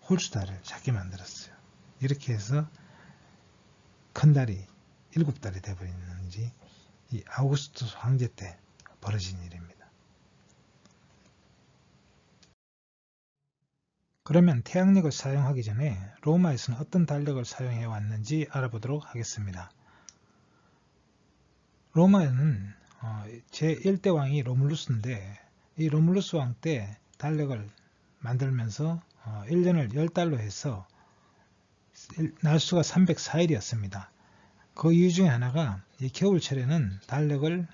홀수달을 작게 만들었어요. 이렇게 해서 큰 달이 7달이 되어버리는지 이 아우구스투스 황제 때 벌어진 일입니다. 그러면 태양력을 사용하기 전에 로마에서는 어떤 달력을 사용해 왔는지 알아보도록 하겠습니다. 로마에는 제1대 왕이 로물루스인데 이 로물루스 왕 때 달력을 만들면서 1년을 10달로 해서 날수가 304일이었습니다. 그 이유 중에 하나가 이 겨울철에는 달력을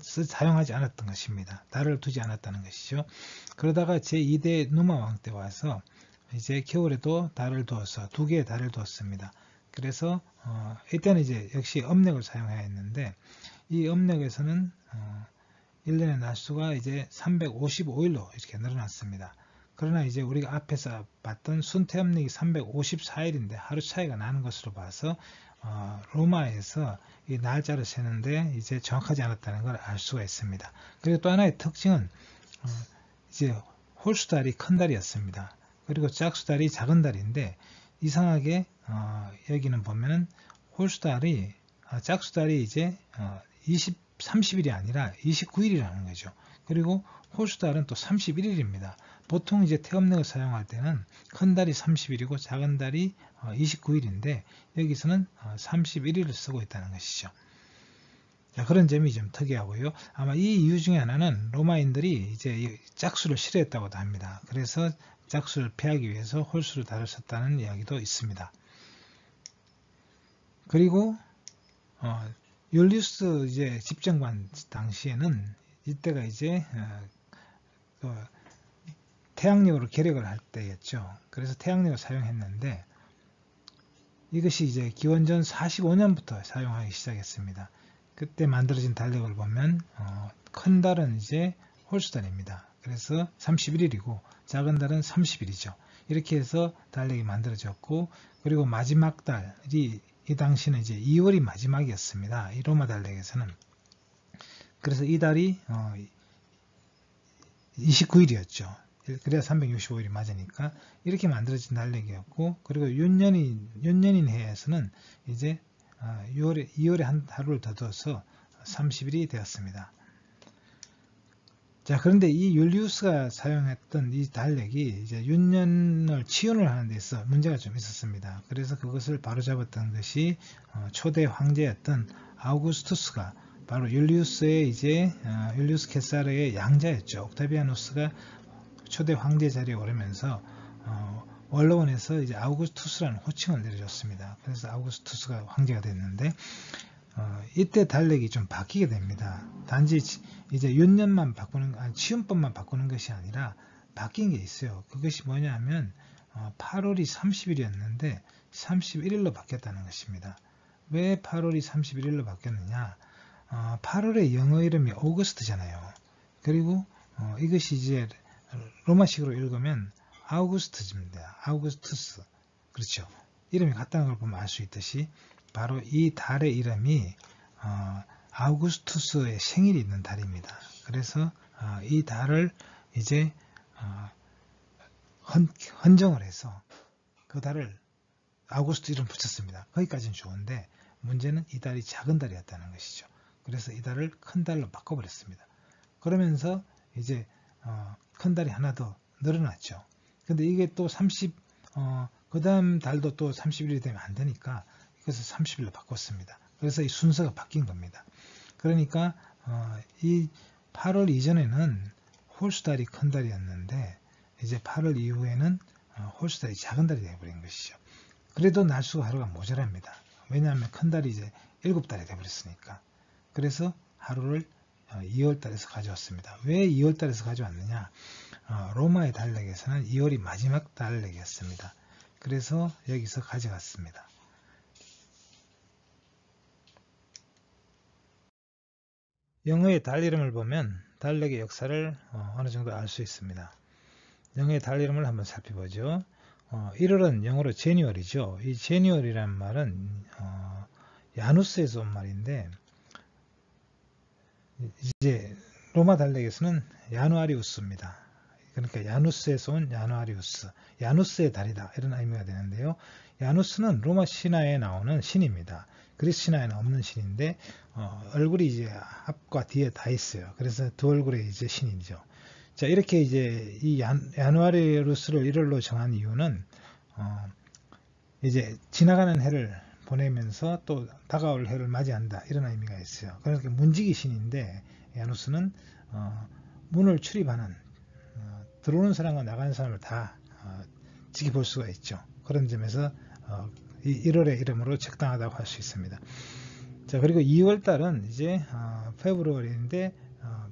사용하지 않았던 것입니다. 달을 두지 않았다는 것이죠. 그러다가 제2대 누마 왕 때 와서 이제 겨울에도 달을 두어서 2개의 달을 두었습니다. 그래서 이때는 이제 역시 음력을 사용해야 했는데 이 음력에서는 1년의 날수가 이제 355일로 이렇게 늘어났습니다. 그러나 이제 우리가 앞에서 봤던 순태음력이 354일인데 하루 차이가 나는 것으로 봐서 로마에서 이 날짜를 세는데 이제 정확하지 않았다는 걸 알 수가 있습니다. 그리고 또 하나의 특징은 이제 홀수달이 큰 달이었습니다. 그리고 짝수달이 작은 달인데 이상하게 여기는 보면은 홀수달이 짝수달이 이제 30일이 아니라 29일이라는 거죠. 그리고 홀수달은 또 31일입니다. 보통 이제 태음력을 사용할 때는 큰 달이 30일이고 작은 달이 29일인데 여기서는 31일을 쓰고 있다는 것이죠. 자, 그런 점이 좀 특이하고요. 아마 이 이유 중에 하나는 로마인들이 이제 짝수를 싫어했다고도 합니다. 그래서 짝수를 피하기 위해서 홀수로 달을 썼다는 이야기도 있습니다. 그리고 율리우스 이제 집정관 당시에는 이때가 이제 태양력으로 계력을 할 때였죠. 그래서 태양력을 사용했는데 이것이 이제 기원전 45년부터 사용하기 시작했습니다. 그때 만들어진 달력을 보면 큰 달은 이제 홀수달입니다. 그래서 31일이고 작은 달은 30일이죠. 이렇게 해서 달력이 만들어졌고, 그리고 마지막 달이 이 당시는 이제 2월이 마지막이었습니다. 이 로마 달력에서는. 그래서 이 달이 29일이었죠. 그래야 365일이 맞으니까 이렇게 만들어진 달력이었고, 그리고 윤년인 해에서는 이제 2월에 한 하루를 더 둬서 30일이 되었습니다. 자, 그런데 이 율리우스가 사용했던 이 달력이 이제 윤년을 치윤을 하는 데 있어 문제가 좀 있었습니다. 그래서 그것을 바로잡았던 것이 초대 황제였던 아우구스투스가 바로 율리우스의 이제 율리우스 케사르의 양자였죠. 옥타비아누스가 초대 황제 자리에 오르면서 원로원에서 이제 아우구스투스라는 호칭을 내려줬습니다. 그래서 아우구스투스가 황제가 됐는데 이때 달력이 좀 바뀌게 됩니다. 단지 이제 윤년만 바꾸는, 치윤법만 바꾸는 것이 아니라 바뀐 게 있어요. 그것이 뭐냐면 8월이 30일이었는데 31일로 바뀌었다는 것입니다. 왜 8월이 31일로 바뀌었느냐? 8월의 영어 이름이 오거스트잖아요. 그리고 이것이 이제 로마식으로 읽으면 아우구스트입니다. 아우구스투스. 그렇죠. 이름이 같다는 걸 보면 알 수 있듯이 바로 이 달의 이름이 아우구스투스의 생일이 있는 달입니다. 그래서 이 달을 이제 헌정을 해서 그 달을 아우구스트 이름 붙였습니다. 거기까지는 좋은데 문제는 이 달이 작은 달이었다는 것이죠. 그래서 이 달을 큰 달로 바꿔버렸습니다. 그러면서 이제 큰 달이 하나 더 늘어났죠. 근데 이게 또 그 다음 달도 또 30일이 되면 안 되니까 이것을 30일로 바꿨습니다. 그래서 이 순서가 바뀐 겁니다. 그러니까 이 8월 이전에는 홀수달이 큰 달이었는데 이제 8월 이후에는 홀수달이 작은 달이 되어버린 것이죠. 그래도 날수가 하루가 모자랍니다. 왜냐하면 큰 달이 이제 7달이 되어버렸으니까. 그래서 하루를 2월달에서 가져왔습니다. 왜 2월달에서 가져왔느냐? 로마의 달력에서는 2월이 마지막 달력이었습니다. 그래서 여기서 가져갔습니다. 영어의 달 이름을 보면 달력의 역사를 어느 정도 알 수 있습니다. 영어의 달 이름을 한번 살펴보죠. 1월은 영어로 제니월이죠. 이 제니월이라는 말은 야누스에서 온 말인데 이제 로마 달력에서는 야누아리우스입니다. 그러니까 야누스에서 온 야누아리우스, 야누스의 달이다 이런 의미가 되는데요. 야누스는 로마 신화에 나오는 신입니다. 그리스 신화에는 없는 신인데 얼굴이 이제 앞과 뒤에 다 있어요. 그래서 두 얼굴의 이제 신이죠. 자, 이렇게 이제 이 야누아리우스를 1월로 정한 이유는 이제 지나가는 해를 보내면서 또 다가올 해를 맞이한다 이런 의미가 있어요. 그러니까 문지기 신인데 야누스는 문을 출입하는 들어오는 사람과 나가는 사람을 다 지켜볼 수가 있죠. 그런 점에서 1월의 이름으로 적당하다고 할 수 있습니다. 자, 그리고 2월달은 이제 페브루아리인데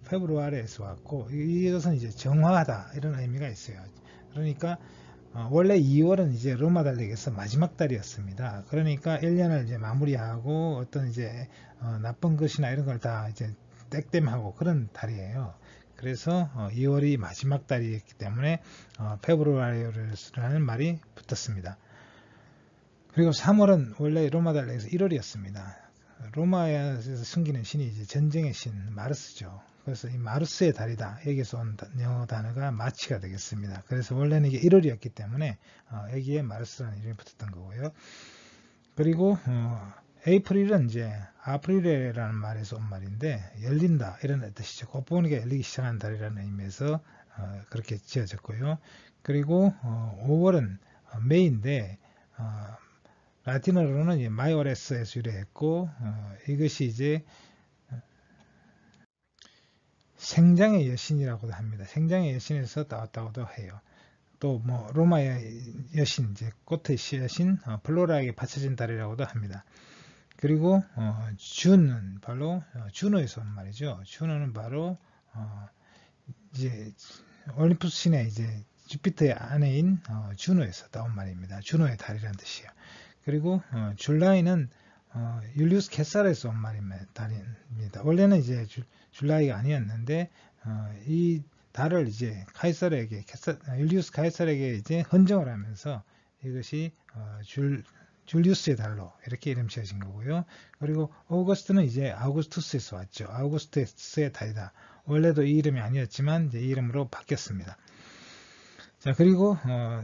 페브루아리에서 왔고 이것은 이제 정화하다 이런 의미가 있어요. 그러니까 원래 2월은 이제 로마 달력에서 마지막 달이었습니다. 그러니까 1년을 이제 마무리하고 어떤 이제 나쁜 것이나 이런 걸 다 이제 땡땜하고 그런 달이에요. 그래서 2월이 마지막 달이기 때문에 페브루아리라는 말이 붙었습니다. 그리고 3월은 원래 로마 달력에서 1월이었습니다. 로마에서 숨기는 신이 이제 전쟁의 신 마르스죠. 그래서 이 마르스의 달이다. 여기서 온 영어 단어가 마치가 되겠습니다. 그래서 원래는 이게 1월이었기 때문에 여기에 마르스라는 이름이 붙었던 거고요. 그리고 에이프릴은 이제 아프릴이라는 말에서 온 말인데 열린다 이런 뜻이죠. 꽃보니가 열리기 시작한 달이라는 의미에서 그렇게 지어졌고요. 그리고 5월은 메이인데 라틴어로는 마이오레스에서 유래했고 이것이 이제 생장의 여신이라고도 합니다. 생장의 여신에서 나왔다고도 해요. 또 뭐 로마의 여신, 이제 꽃의 여신 플로라에게 바쳐진 달이라고도 합니다. 그리고 준은 바로 주노에서 온 말이죠. 주노는 바로 이제 올림푸스 신의 이제 주피터의 아내인 주노에서 나온 말입니다. 주노의 달이라는 뜻이에요. 그리고 줄라이는 율리우스 캐살에서 온 말입니다. 원래는 이제 줄라이가 아니었는데 이 달을 이제 율리우스 카이살에게 이제 헌정을 하면서 이것이 줄리우스의 달로 이렇게 이름 지어진 거고요. 그리고 오거스트는 이제 아우구스투스에서 왔죠. 아우구스투스의 달이다. 원래도 이 이름이 아니었지만 이제 이 이름으로 바뀌었습니다. 자, 그리고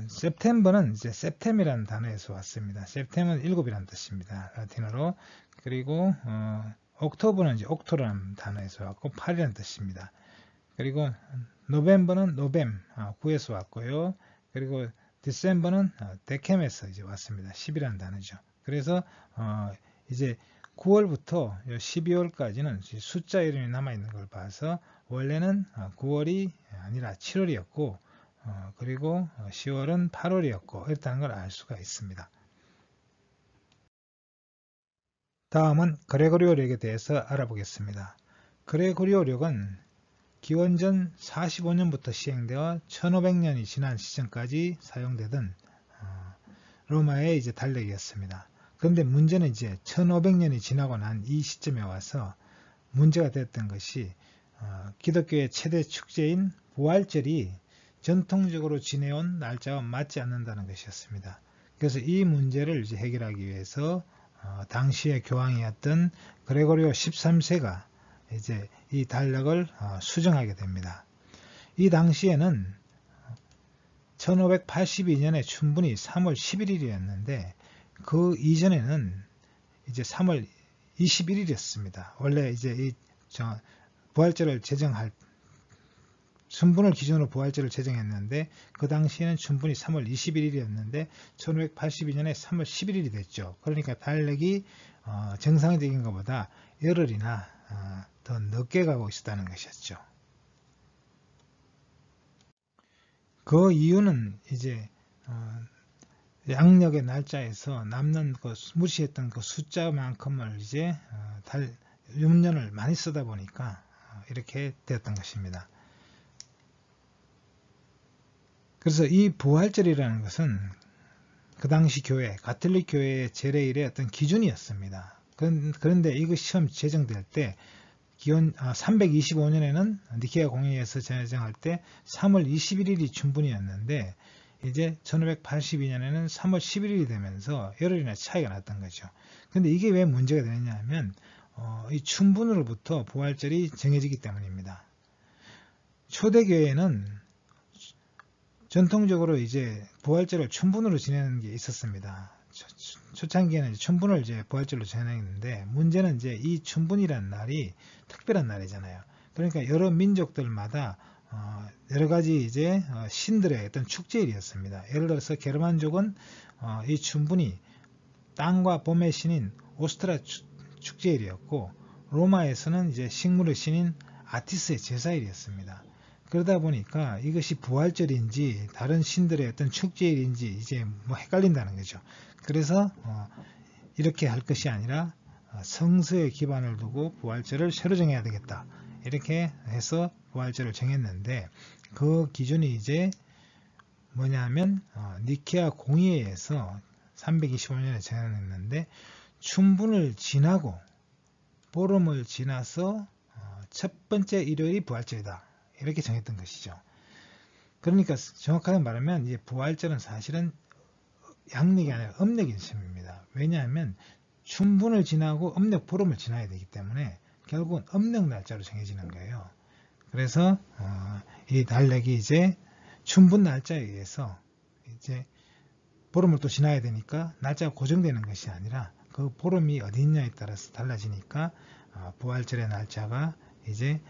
september는 이제 septem이라는 단어에서 왔습니다. septem은 7이라는 뜻입니다. 라틴어로. 그리고 october는 이제 octo라는 단어에서 왔고 8이라는 뜻입니다. 그리고 november는 novem 9에서 왔고요. 그리고 디셈버는 데켐에서 이제 왔습니다. 10이라는 단어죠. 그래서 이제 9월부터 12월까지는 숫자 이름이 남아있는 걸 봐서 원래는 9월이 아니라 7월이었고 그리고 10월은 8월이었고 이렇다는 걸 알 수가 있습니다. 다음은 그레고리오력에 대해서 알아보겠습니다. 그레고리오력은 기원전 45년부터 시행되어 1500년이 지난 시점까지 사용되던 로마의 이제 달력이었습니다. 그런데 문제는 이제 1500년이 지나고 난 이 시점에 와서 문제가 되었던 것이 기독교의 최대 축제인 부활절이 전통적으로 지내온 날짜와 맞지 않는다는 것이었습니다. 그래서 이 문제를 이제 해결하기 위해서 당시의 교황이었던 그레고리오 13세가 이제 이 달력을 수정하게 됩니다. 이 당시에는 1582년에 춘분이 3월 11일이었는데 그 이전에는 이제 3월 21일이었습니다. 원래 이제 이 부활절을 제정할 춘분을 기준으로 부활절을 제정했는데 그 당시에는 춘분이 3월 21일이었는데 1582년에 3월 11일이 됐죠. 그러니까 달력이 정상적인 것보다 열흘이나 더 늦게 가고 있었다는 것이었죠. 그 이유는 이제 양력의 날짜에서 남는 그 무시했던 그 숫자만큼을 이제 윰년을 많이 쓰다 보니까 이렇게 되었던 것입니다. 그래서 이 부활절이라는 것은 그 당시 교회, 가톨릭 교회의 제례일의 어떤 기준이었습니다. 그런데 이것이 처음 제정될 때 기원 325년에는 니케아 공의회에서 제정할 때 3월 21일이 춘분이었는데 이제 1582년에는 3월 11일이 되면서 열흘이나 차이가 났던 거죠. 그런데 이게 왜 문제가 되느냐 하면 이 춘분으로부터 부활절이 정해지기 때문입니다. 초대교회는 전통적으로 이제 부활절을 춘분으로 지내는 게 있었습니다. 초창기에는 이제 춘분을 이제 부활절로 지내는데 문제는 이제 이 춘분이라는 날이 특별한 날이잖아요. 그러니까 여러 민족들마다 여러 가지 이제 신들의 어떤 축제일이었습니다. 예를 들어서 게르만족은 이 춘분이 땅과 봄의 신인 오스트라 축제일이었고 로마에서는 이제 식물의 신인 아티스의 제사일이었습니다. 그러다 보니까 이것이 부활절인지 다른 신들의 어떤 축제일인지 이제 뭐 헷갈린다는 거죠. 그래서 이렇게 할 것이 아니라 성서에 기반을 두고 부활절을 새로 정해야 되겠다. 이렇게 해서 부활절을 정했는데 그 기준이 이제 뭐냐면 니케아 공의회에서 325년에 정했는데 춘분을 지나고 보름을 지나서 첫 번째 일요일이 부활절이다. 이렇게 정했던 것이죠. 그러니까 정확하게 말하면 이제 부활절은 사실은 양력이 아니라 음력인 셈입니다. 왜냐하면 춘분을 지나고 음력 보름을 지나야 되기 때문에 결국은 음력 날짜로 정해지는 거예요. 그래서 이 달력이 이제 춘분 날짜에 의해서 이제 보름을 또 지나야 되니까 날짜가 고정되는 것이 아니라 그 보름이 어디 있냐에 따라서 달라지니까 부활절의 날짜가 이제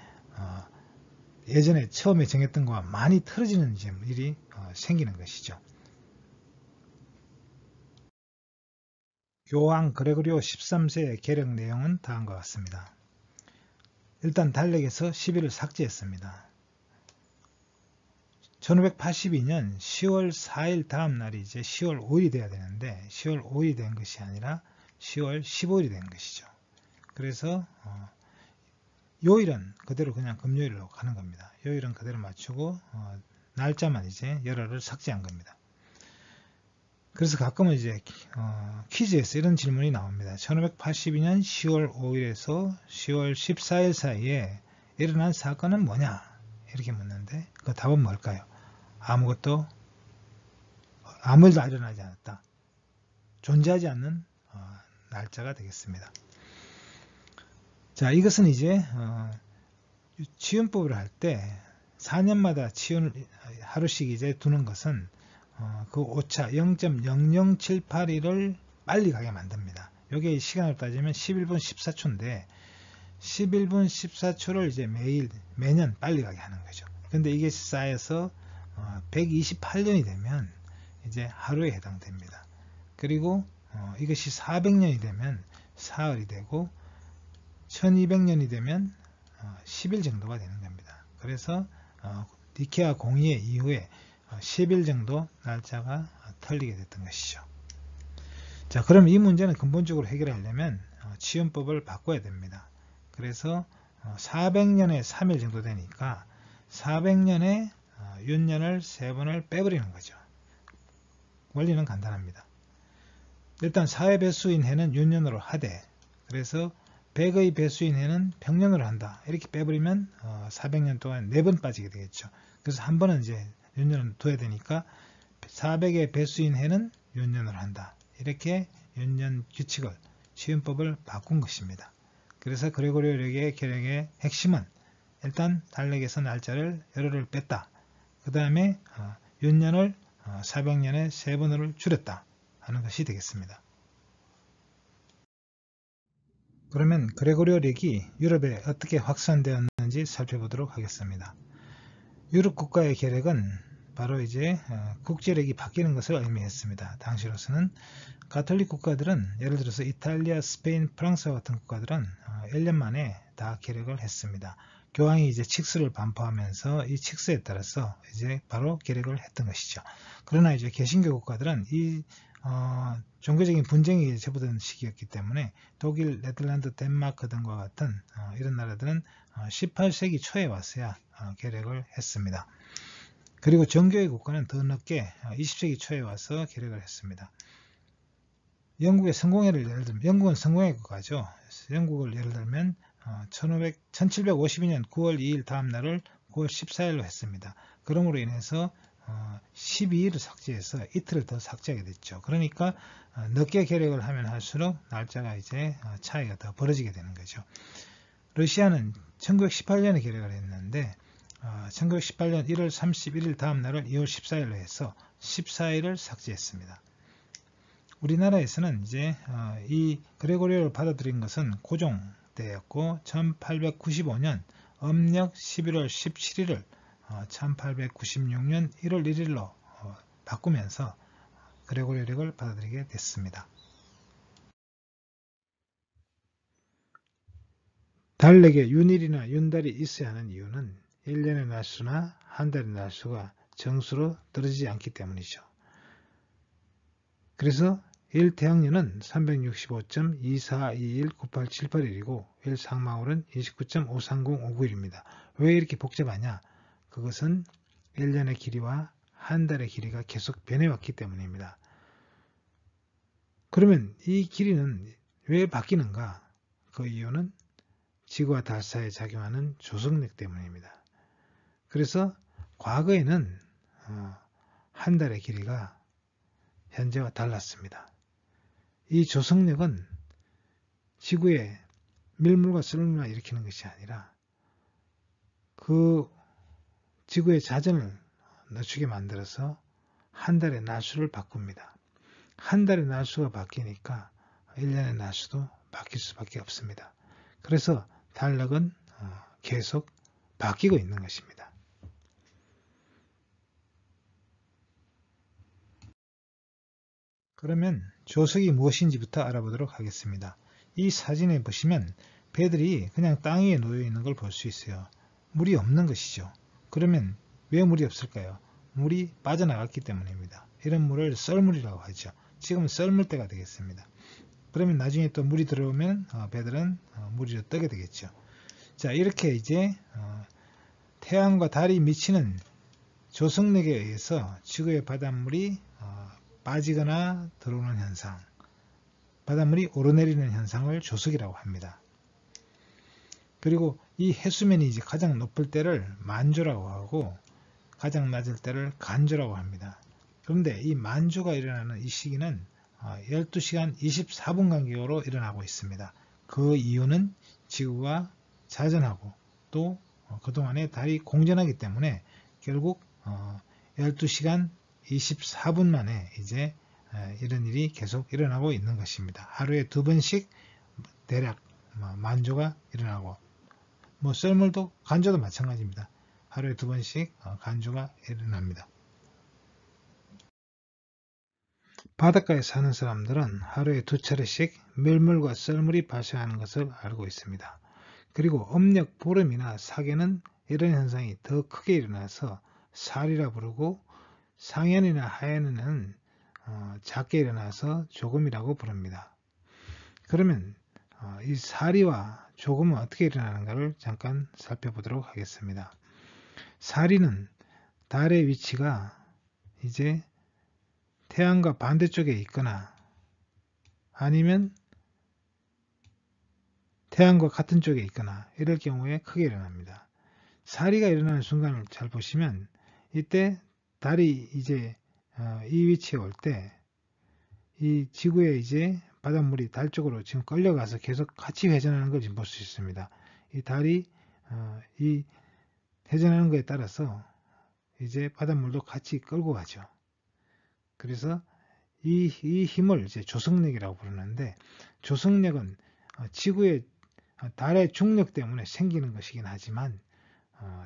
예전에 처음에 정했던 것과 많이 틀어지는 일이 생기는 것이죠. 교황 그레고리오 13세의 계령 내용은 다음과 같습니다. 일단 달력에서 10일을 삭제했습니다. 1582년 10월 4일 다음 날이 이제 10월 5일이 돼야 되는데 10월 5일이 된 것이 아니라 10월 15일이 된 것이죠. 그래서 요일은 그대로 그냥 금요일로 가는 겁니다. 요일은 그대로 맞추고 날짜만 이제 열흘을 삭제한 겁니다. 그래서 가끔은 이제 퀴즈에서 이런 질문이 나옵니다. 1582년 10월 5일에서 10월 14일 사이에 일어난 사건은 뭐냐? 이렇게 묻는데 그 답은 뭘까요? 아무 일도 일어나지 않았다. 존재하지 않는 날짜가 되겠습니다. 자, 이것은 이제 치윤법을 할 때 4년마다 치윤을 하루씩 이제 두는 것은 그 오차 0.0078일을 빨리 가게 만듭니다. 이게 시간으로 따지면 11분 14초인데 11분 14초를 이제 매년 빨리 가게 하는 거죠. 근데 이게 쌓여서 128년이 되면 이제 하루에 해당됩니다. 그리고 이것이 400년이 되면 사흘이 되고 1200년이 되면 10일 정도가 되는 겁니다. 그래서 니케아 공의회 이후에 10일 정도 날짜가 틀리게 됐던 것이죠. 자, 그럼 이 문제는 근본적으로 해결하려면 치윤법을 바꿔야 됩니다. 그래서 400년에 3일 정도 되니까 400년에 윤년을 3번을 빼버리는 거죠. 원리는 간단합니다. 일단 4의 배수인 해는 윤년으로 하되, 그래서 100의 배수인 해는 평년으로 한다. 이렇게 빼버리면 400년 동안 4번 빠지게 되겠죠. 그래서 한 번은 이제 윤년을 둬야 되니까 400의 배수인 해는 윤년으로 한다. 이렇게 윤년 규칙을, 치윤법을 바꾼 것입니다. 그래서 그레고리오력의 계력의 핵심은 일단 달력에서 날짜를 열흘을 뺐다. 그 다음에 윤년을 400년에 3번으로 줄였다 하는 것이 되겠습니다. 그러면 그레고리오력이 유럽에 어떻게 확산되었는지 살펴보도록 하겠습니다. 유럽 국가의 계력은 바로 이제 국제력이 바뀌는 것을 의미했습니다. 당시로서는 가톨릭 국가들은 예를 들어서 이탈리아, 스페인, 프랑스와 같은 국가들은 1년 만에 다 계력을 했습니다. 교황이 이제 칙수를 반포하면서 이 칙수에 따라서 이제 바로 계력을 했던 것이죠. 그러나 이제 개신교 국가들은 이 종교적인 분쟁이 제보된 시기였기 때문에 독일, 네덜란드, 덴마크 등과 같은 이런 나라들은 18세기 초에 와서야 계력을 했습니다. 그리고 정교의 국가는 더 늦게 20세기 초에 와서 계력을 했습니다. 영국의 성공회를 예를 들면, 영국은 성공회 국가죠. 영국을 예를 들면 1752년 9월 2일 다음 날을 9월 14일로 했습니다. 그러므로 인해서 12일을 삭제해서 이틀을 더 삭제하게 됐죠. 그러니까 늦게 계력을 하면 할수록 날짜가 이제 차이가 더 벌어지게 되는 거죠. 러시아는 1918년에 계력을 했는데 1918년 1월 31일 다음 날을 2월 14일로 해서 14일을 삭제했습니다. 우리나라에서는 이제 이 그레고리오를 받아들인 것은 고종 때였고 1895년 음력 11월 17일을 1896년 1월 1일로 바꾸면서 그레고리오력을 받아들이게 됐습니다. 달력에 윤일이나 윤달이 있어야 하는 이유는 1년의 날수나 한 달의 날수가 정수로 떨어지지 않기 때문이죠. 그래서 1태양년은 365.24219878일이고 1상마월은 29.53059일입니다. 왜 이렇게 복잡하냐? 그것은 1년의 길이와 한 달의 길이가 계속 변해왔기 때문입니다. 그러면 이 길이는 왜 바뀌는가? 그 이유는 지구와 달 사이에 작용하는 조석력 때문입니다. 그래서 과거에는 한 달의 길이가 현재와 달랐습니다. 이 조석력은 지구에 밀물과 썰물만 일으키는 것이 아니라 그 지구의 자전을 늦추게 만들어서 한 달의 날수를 바꿉니다. 한 달의 날수가 바뀌니까 1년의 날수도 바뀔 수밖에 없습니다. 그래서 달력은 계속 바뀌고 있는 것입니다. 그러면 조석이 무엇인지부터 알아보도록 하겠습니다. 이 사진에 보시면 배들이 그냥 땅 위에 놓여 있는 걸 볼 수 있어요. 물이 없는 것이죠. 그러면 왜 물이 없을까요? 물이 빠져나갔기 때문입니다. 이런 물을 썰물이라고 하죠. 지금은 썰물 때가 되겠습니다. 그러면 나중에 또 물이 들어오면 배들은 물 위로 뜨게 되겠죠. 자, 이렇게 이제 태양과 달이 미치는 조성력에 의해서 지구의 바닷물이 빠지거나 들어오는 현상, 바닷물이 오르내리는 현상을 조석이라고 합니다. 그리고 이 해수면이 이제 가장 높을 때를 만조라고 하고 가장 낮을 때를 간조라고 합니다. 그런데 이 만조가 일어나는 이 시기는 12시간 24분 간격으로 일어나고 있습니다. 그 이유는 지구가 자전하고 또 그동안에 달이 공전하기 때문에 결국 12시간 24분 만에 이제 이런 일이 계속 일어나고 있는 것입니다. 하루에 2번씩 대략 만조가 일어나고 썰물도 간조도 마찬가지입니다. 하루에 2번씩 간조가 일어납니다. 바닷가에 사는 사람들은 하루에 2차례씩 밀물과 썰물이 발생하는 것을 알고 있습니다. 그리고 음력, 보름이나 사계는 이런 현상이 더 크게 일어나서 살이라 부르고 상현이나 하현에는 작게 일어나서 조금이라고 부릅니다. 그러면 이 사리와 조금은 어떻게 일어나는가를 잠깐 살펴보도록 하겠습니다. 사리는 달의 위치가 이제 태양과 반대쪽에 있거나 아니면 태양과 같은 쪽에 있거나 이럴 경우에 크게 일어납니다. 사리가 일어나는 순간을 잘 보시면 이때 달이 이제 이 위치에 올 때 이 지구에 이제 바닷물이 달 쪽으로 지금 끌려가서 계속 같이 회전하는 걸 지금 볼 수 있습니다. 이 달이 이 회전하는 것에 따라서 이제 바닷물도 같이 끌고 가죠. 그래서 이 힘을 이제 조석력이라고 부르는데 조석력은 지구의 달의 중력 때문에 생기는 것이긴 하지만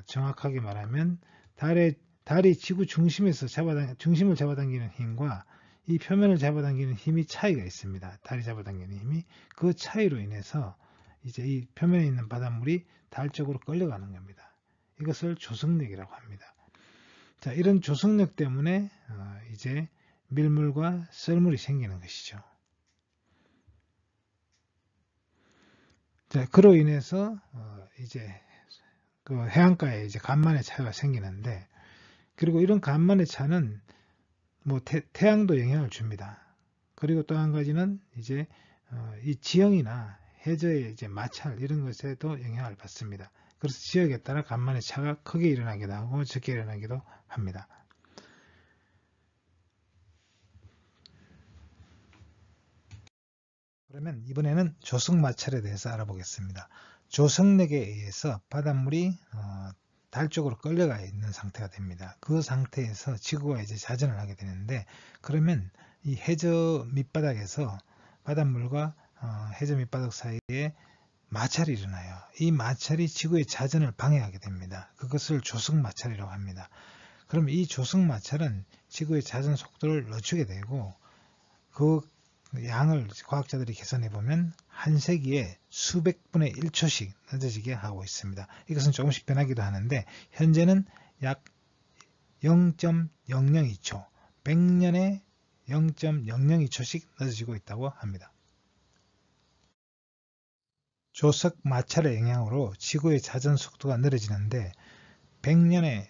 정확하게 말하면 달이 지구 중심에서 중심을 잡아당기는 힘과 이 표면을 잡아당기는 힘이 차이가 있습니다. 달이 잡아당기는 힘이 그 차이로 인해서 이제 이 표면에 있는 바닷물이 달 쪽으로 끌려가는 겁니다. 이것을 조석력이라고 합니다. 자, 이런 조석력 때문에 이제 밀물과 썰물이 생기는 것이죠. 자, 그로 인해서 이제 그 해안가에 이제 간만의 차가 생기는데 그리고 이런 간만의 차는 태양도 영향을 줍니다. 그리고 또 한 가지는 이제 이 지형이나 해저의 이제 마찰 이런 것에도 영향을 받습니다. 그래서 지역에 따라 간만의 차가 크게 일어나기도 하고 적게 일어나기도 합니다. 그러면 이번에는 조석 마찰에 대해서 알아보겠습니다. 조석력에 의해서 바닷물이 달 쪽으로 끌려가 있는 상태가 됩니다. 그 상태에서 지구가 이제 자전을 하게 되는데 그러면 이 해저 밑바닥에서 바닷물과 해저 밑바닥 사이에 마찰이 일어나요. 이 마찰이 지구의 자전을 방해하게 됩니다. 그것을 조석 마찰이라고 합니다. 그럼 이 조석 마찰은 지구의 자전 속도를 늦추게 되고 그 양을 과학자들이 계산해 보면 한 세기에 수백 분의 1초씩 늦어지게 하고 있습니다. 이것은 조금씩 변하기도 하는데 현재는 약 0.002초, 100년에 0.002초씩 늦어지고 있다고 합니다. 조석 마찰의 영향으로 지구의 자전 속도가 느려지는데 100년에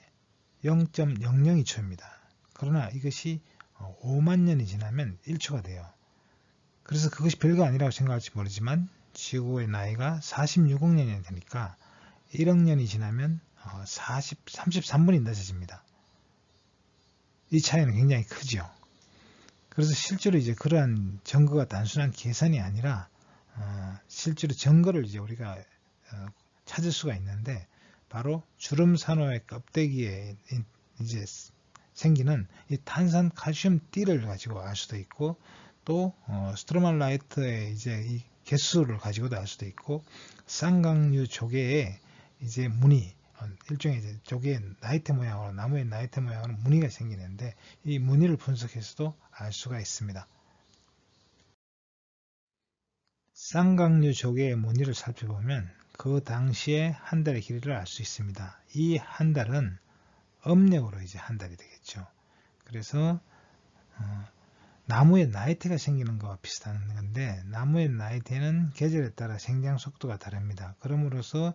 0.002초입니다. 그러나 이것이 5만 년이 지나면 1초가 돼요. 그래서 그것이 별거 아니라고 생각할지 모르지만 지구의 나이가 46억 년이 되니까 1억 년이 지나면 33분이 늦어집니다. 이 차이는 굉장히 크죠. 그래서 실제로 이제 그러한 증거가 단순한 계산이 아니라 실제로 증거를 이제 우리가 찾을 수가 있는데 바로 주름산호의 껍데기에 이제 생기는 이 탄산 칼슘 띠를 가지고 알 수도 있고 또 스트로말라이트의 이제 이 개수를 가지고도 알 수도 있고 쌍강류 조개에 이제 무늬 일종의 이제 조개의 나이테 모양으로 나무의 나이테 모양으로 무늬가 생기는데 이 무늬를 분석해서도 알 수가 있습니다. 쌍각류 조개의 무늬를 살펴보면 그 당시에 한 달의 길이를 알 수 있습니다. 이 한 달은 음력으로 이제 한 달이 되겠죠. 그래서 나무에 나이테가 생기는 것과 비슷한 건데, 나무의 나이테는 계절에 따라 생장 속도가 다릅니다. 그럼으로써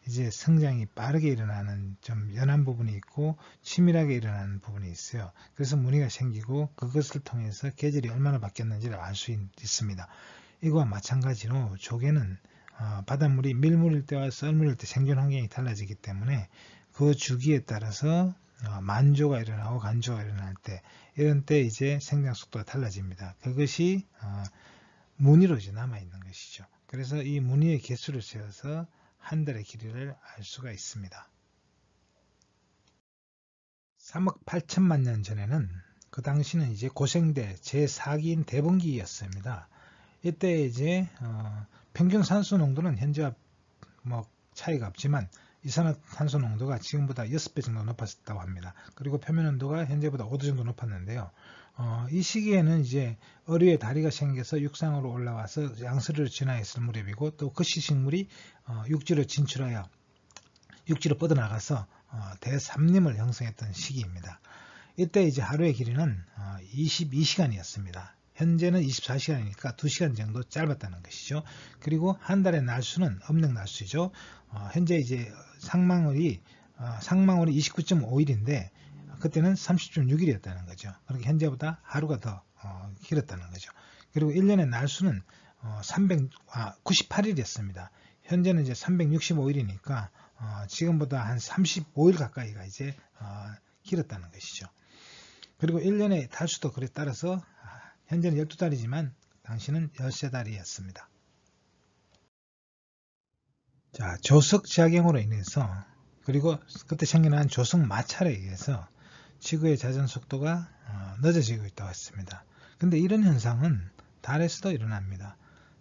이제 성장이 빠르게 일어나는 좀 연한 부분이 있고 치밀하게 일어나는 부분이 있어요. 그래서 무늬가 생기고 그것을 통해서 계절이 얼마나 바뀌었는지를 알 수 있습니다. 이거와 마찬가지로 조개는 바닷물이 밀물일 때와 썰물일 때 생존 환경이 달라지기 때문에 그 주기에 따라서 만조가 일어나고 간조가 일어날 때, 이런 때 이제 생장 속도가 달라집니다. 그것이 무늬로 이제 남아있는 것이죠. 그래서 이 무늬의 개수를 세어서 한 달의 길이를 알 수가 있습니다. 3억 8천만 년 전에는, 그 당시는 이제 고생대 제4기인 대분기였습니다. 이때 이제 평균 산소 농도는 현재와 뭐 차이가 없지만 이산화탄소 농도가 지금보다 6배 정도 높았다고 합니다. 그리고 표면 온도가 현재보다 5도 정도 높았는데요. 이 시기에는 이제 어류의 다리가 생겨서 육상으로 올라와서 양서류로 진화했을 무렵이고, 또 그 시식물이 육지로 진출하여 육지로 뻗어나가서 대삼림을 형성했던 시기입니다. 이때 이제 하루의 길이는 22시간이었습니다. 현재는 24시간이니까 2시간 정도 짧았다는 것이죠. 그리고 한 달의 날수는 음력 날수죠. 현재 이제 상망월이 29.5일인데 그때는 30.6일이었다는 거죠. 그렇게 현재보다 하루가 더 길었다는 거죠. 그리고 1년의 날수는 98일이었습니다. 현재는 이제 365일이니까 지금보다 한 35일 가까이가 이제 길었다는 것이죠. 그리고 1년의 달수도 그에 따라서 현재는 12달이지만 당시는 13달이었습니다. 자, 조석작용으로 인해서, 그리고 그때 생겨난 조석 마찰에 의해서 지구의 자전 속도가 늦어지고 있다고 했습니다. 근데 이런 현상은 달에서도 일어납니다.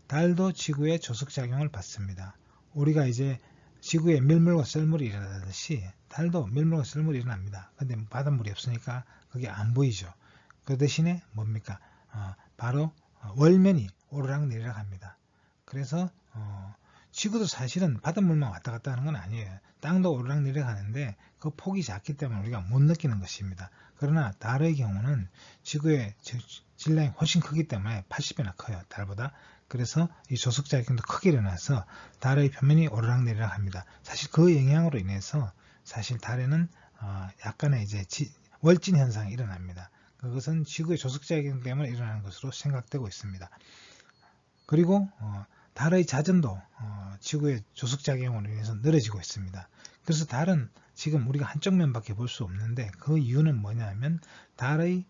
달도 지구의 조석작용을 받습니다. 우리가 이제 지구에 밀물과 썰물이 일어나듯이 달도 밀물과 썰물이 일어납니다. 근데 바닷물이 없으니까 그게 안 보이죠. 그 대신에 뭡니까? 바로 월면이 오르락내리락 합니다. 그래서 지구도 사실은 바닷물만 왔다 갔다 하는 건 아니에요. 땅도 오르락내리락 하는데 그 폭이 작기 때문에 우리가 못 느끼는 것입니다. 그러나 달의 경우는 지구의 질량이 훨씬 크기 때문에 80배나 커요, 달보다. 그래서 이 조석작용도 크게 일어나서 달의 표면이 오르락내리락 합니다. 사실 그 영향으로 인해서 사실 달에는 약간의 이제 월진 현상이 일어납니다. 그것은 지구의 조석작용 때문에 일어나는 것으로 생각되고 있습니다. 그리고 달의 자전도 지구의 조석작용으로 인해서 늘어지고 있습니다. 그래서 달은 지금 우리가 한쪽 면밖에 볼 수 없는데, 그 이유는 뭐냐면 달의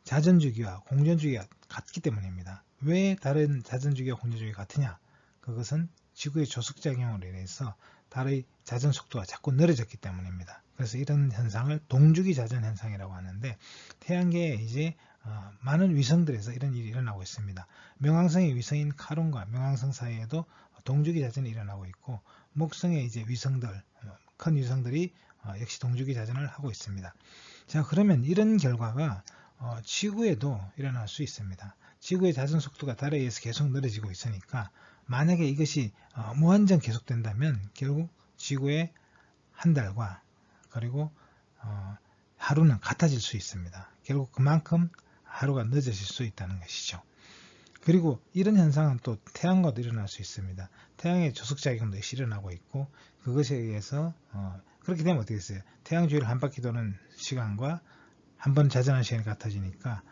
자전주기와 공전주기가 같기 때문입니다. 왜 달은 자전주기와 공전주기가 같으냐? 그것은 지구의 조석작용으로 인해서 달의 자전 속도가 자꾸 늘어졌기 때문입니다. 그래서 이런 현상을 동주기 자전 현상이라고 하는데, 태양계에 이제 많은 위성들에서 이런 일이 일어나고 있습니다. 명왕성의 위성인 카론과 명왕성 사이에도 동주기 자전이 일어나고 있고, 목성의 이제 위성들, 큰 위성들이 역시 동주기 자전을 하고 있습니다. 자, 그러면 이런 결과가 지구에도 일어날 수 있습니다. 지구의 자전 속도가 달에 의해서 계속 늘어지고 있으니까, 만약에 이것이 무한정 계속된다면 결국 지구의 한 달과 그리고 하루는 같아질 수 있습니다. 결국 그만큼 하루가 늦어질 수 있다는 것이죠. 그리고 이런 현상은 또 태양과도 일어날 수 있습니다. 태양의 조석작용도 일어나고 있고, 그것에 의해서 그렇게 되면 어떻게 됐어요? 태양 주위를 한 바퀴 도는 시간과 한 번 자전하는 시간이 같아지니까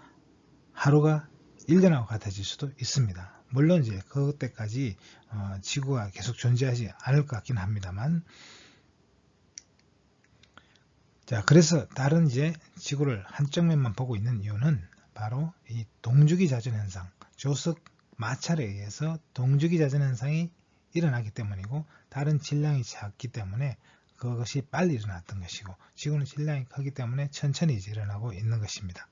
하루가 1년하고 같아질 수도 있습니다. 물론 이제 그때까지 지구가 계속 존재하지 않을 것 같긴 합니다만, 자, 그래서 달은 이제 지구를 한쪽 면만 보고 있는 이유는 바로 이 동주기 자전 현상, 조석 마찰에 의해서 동주기 자전 현상이 일어나기 때문이고, 달은 질량이 작기 때문에 그것이 빨리 일어났던 것이고, 지구는 질량이 크기 때문에 천천히 이제 일어나고 있는 것입니다.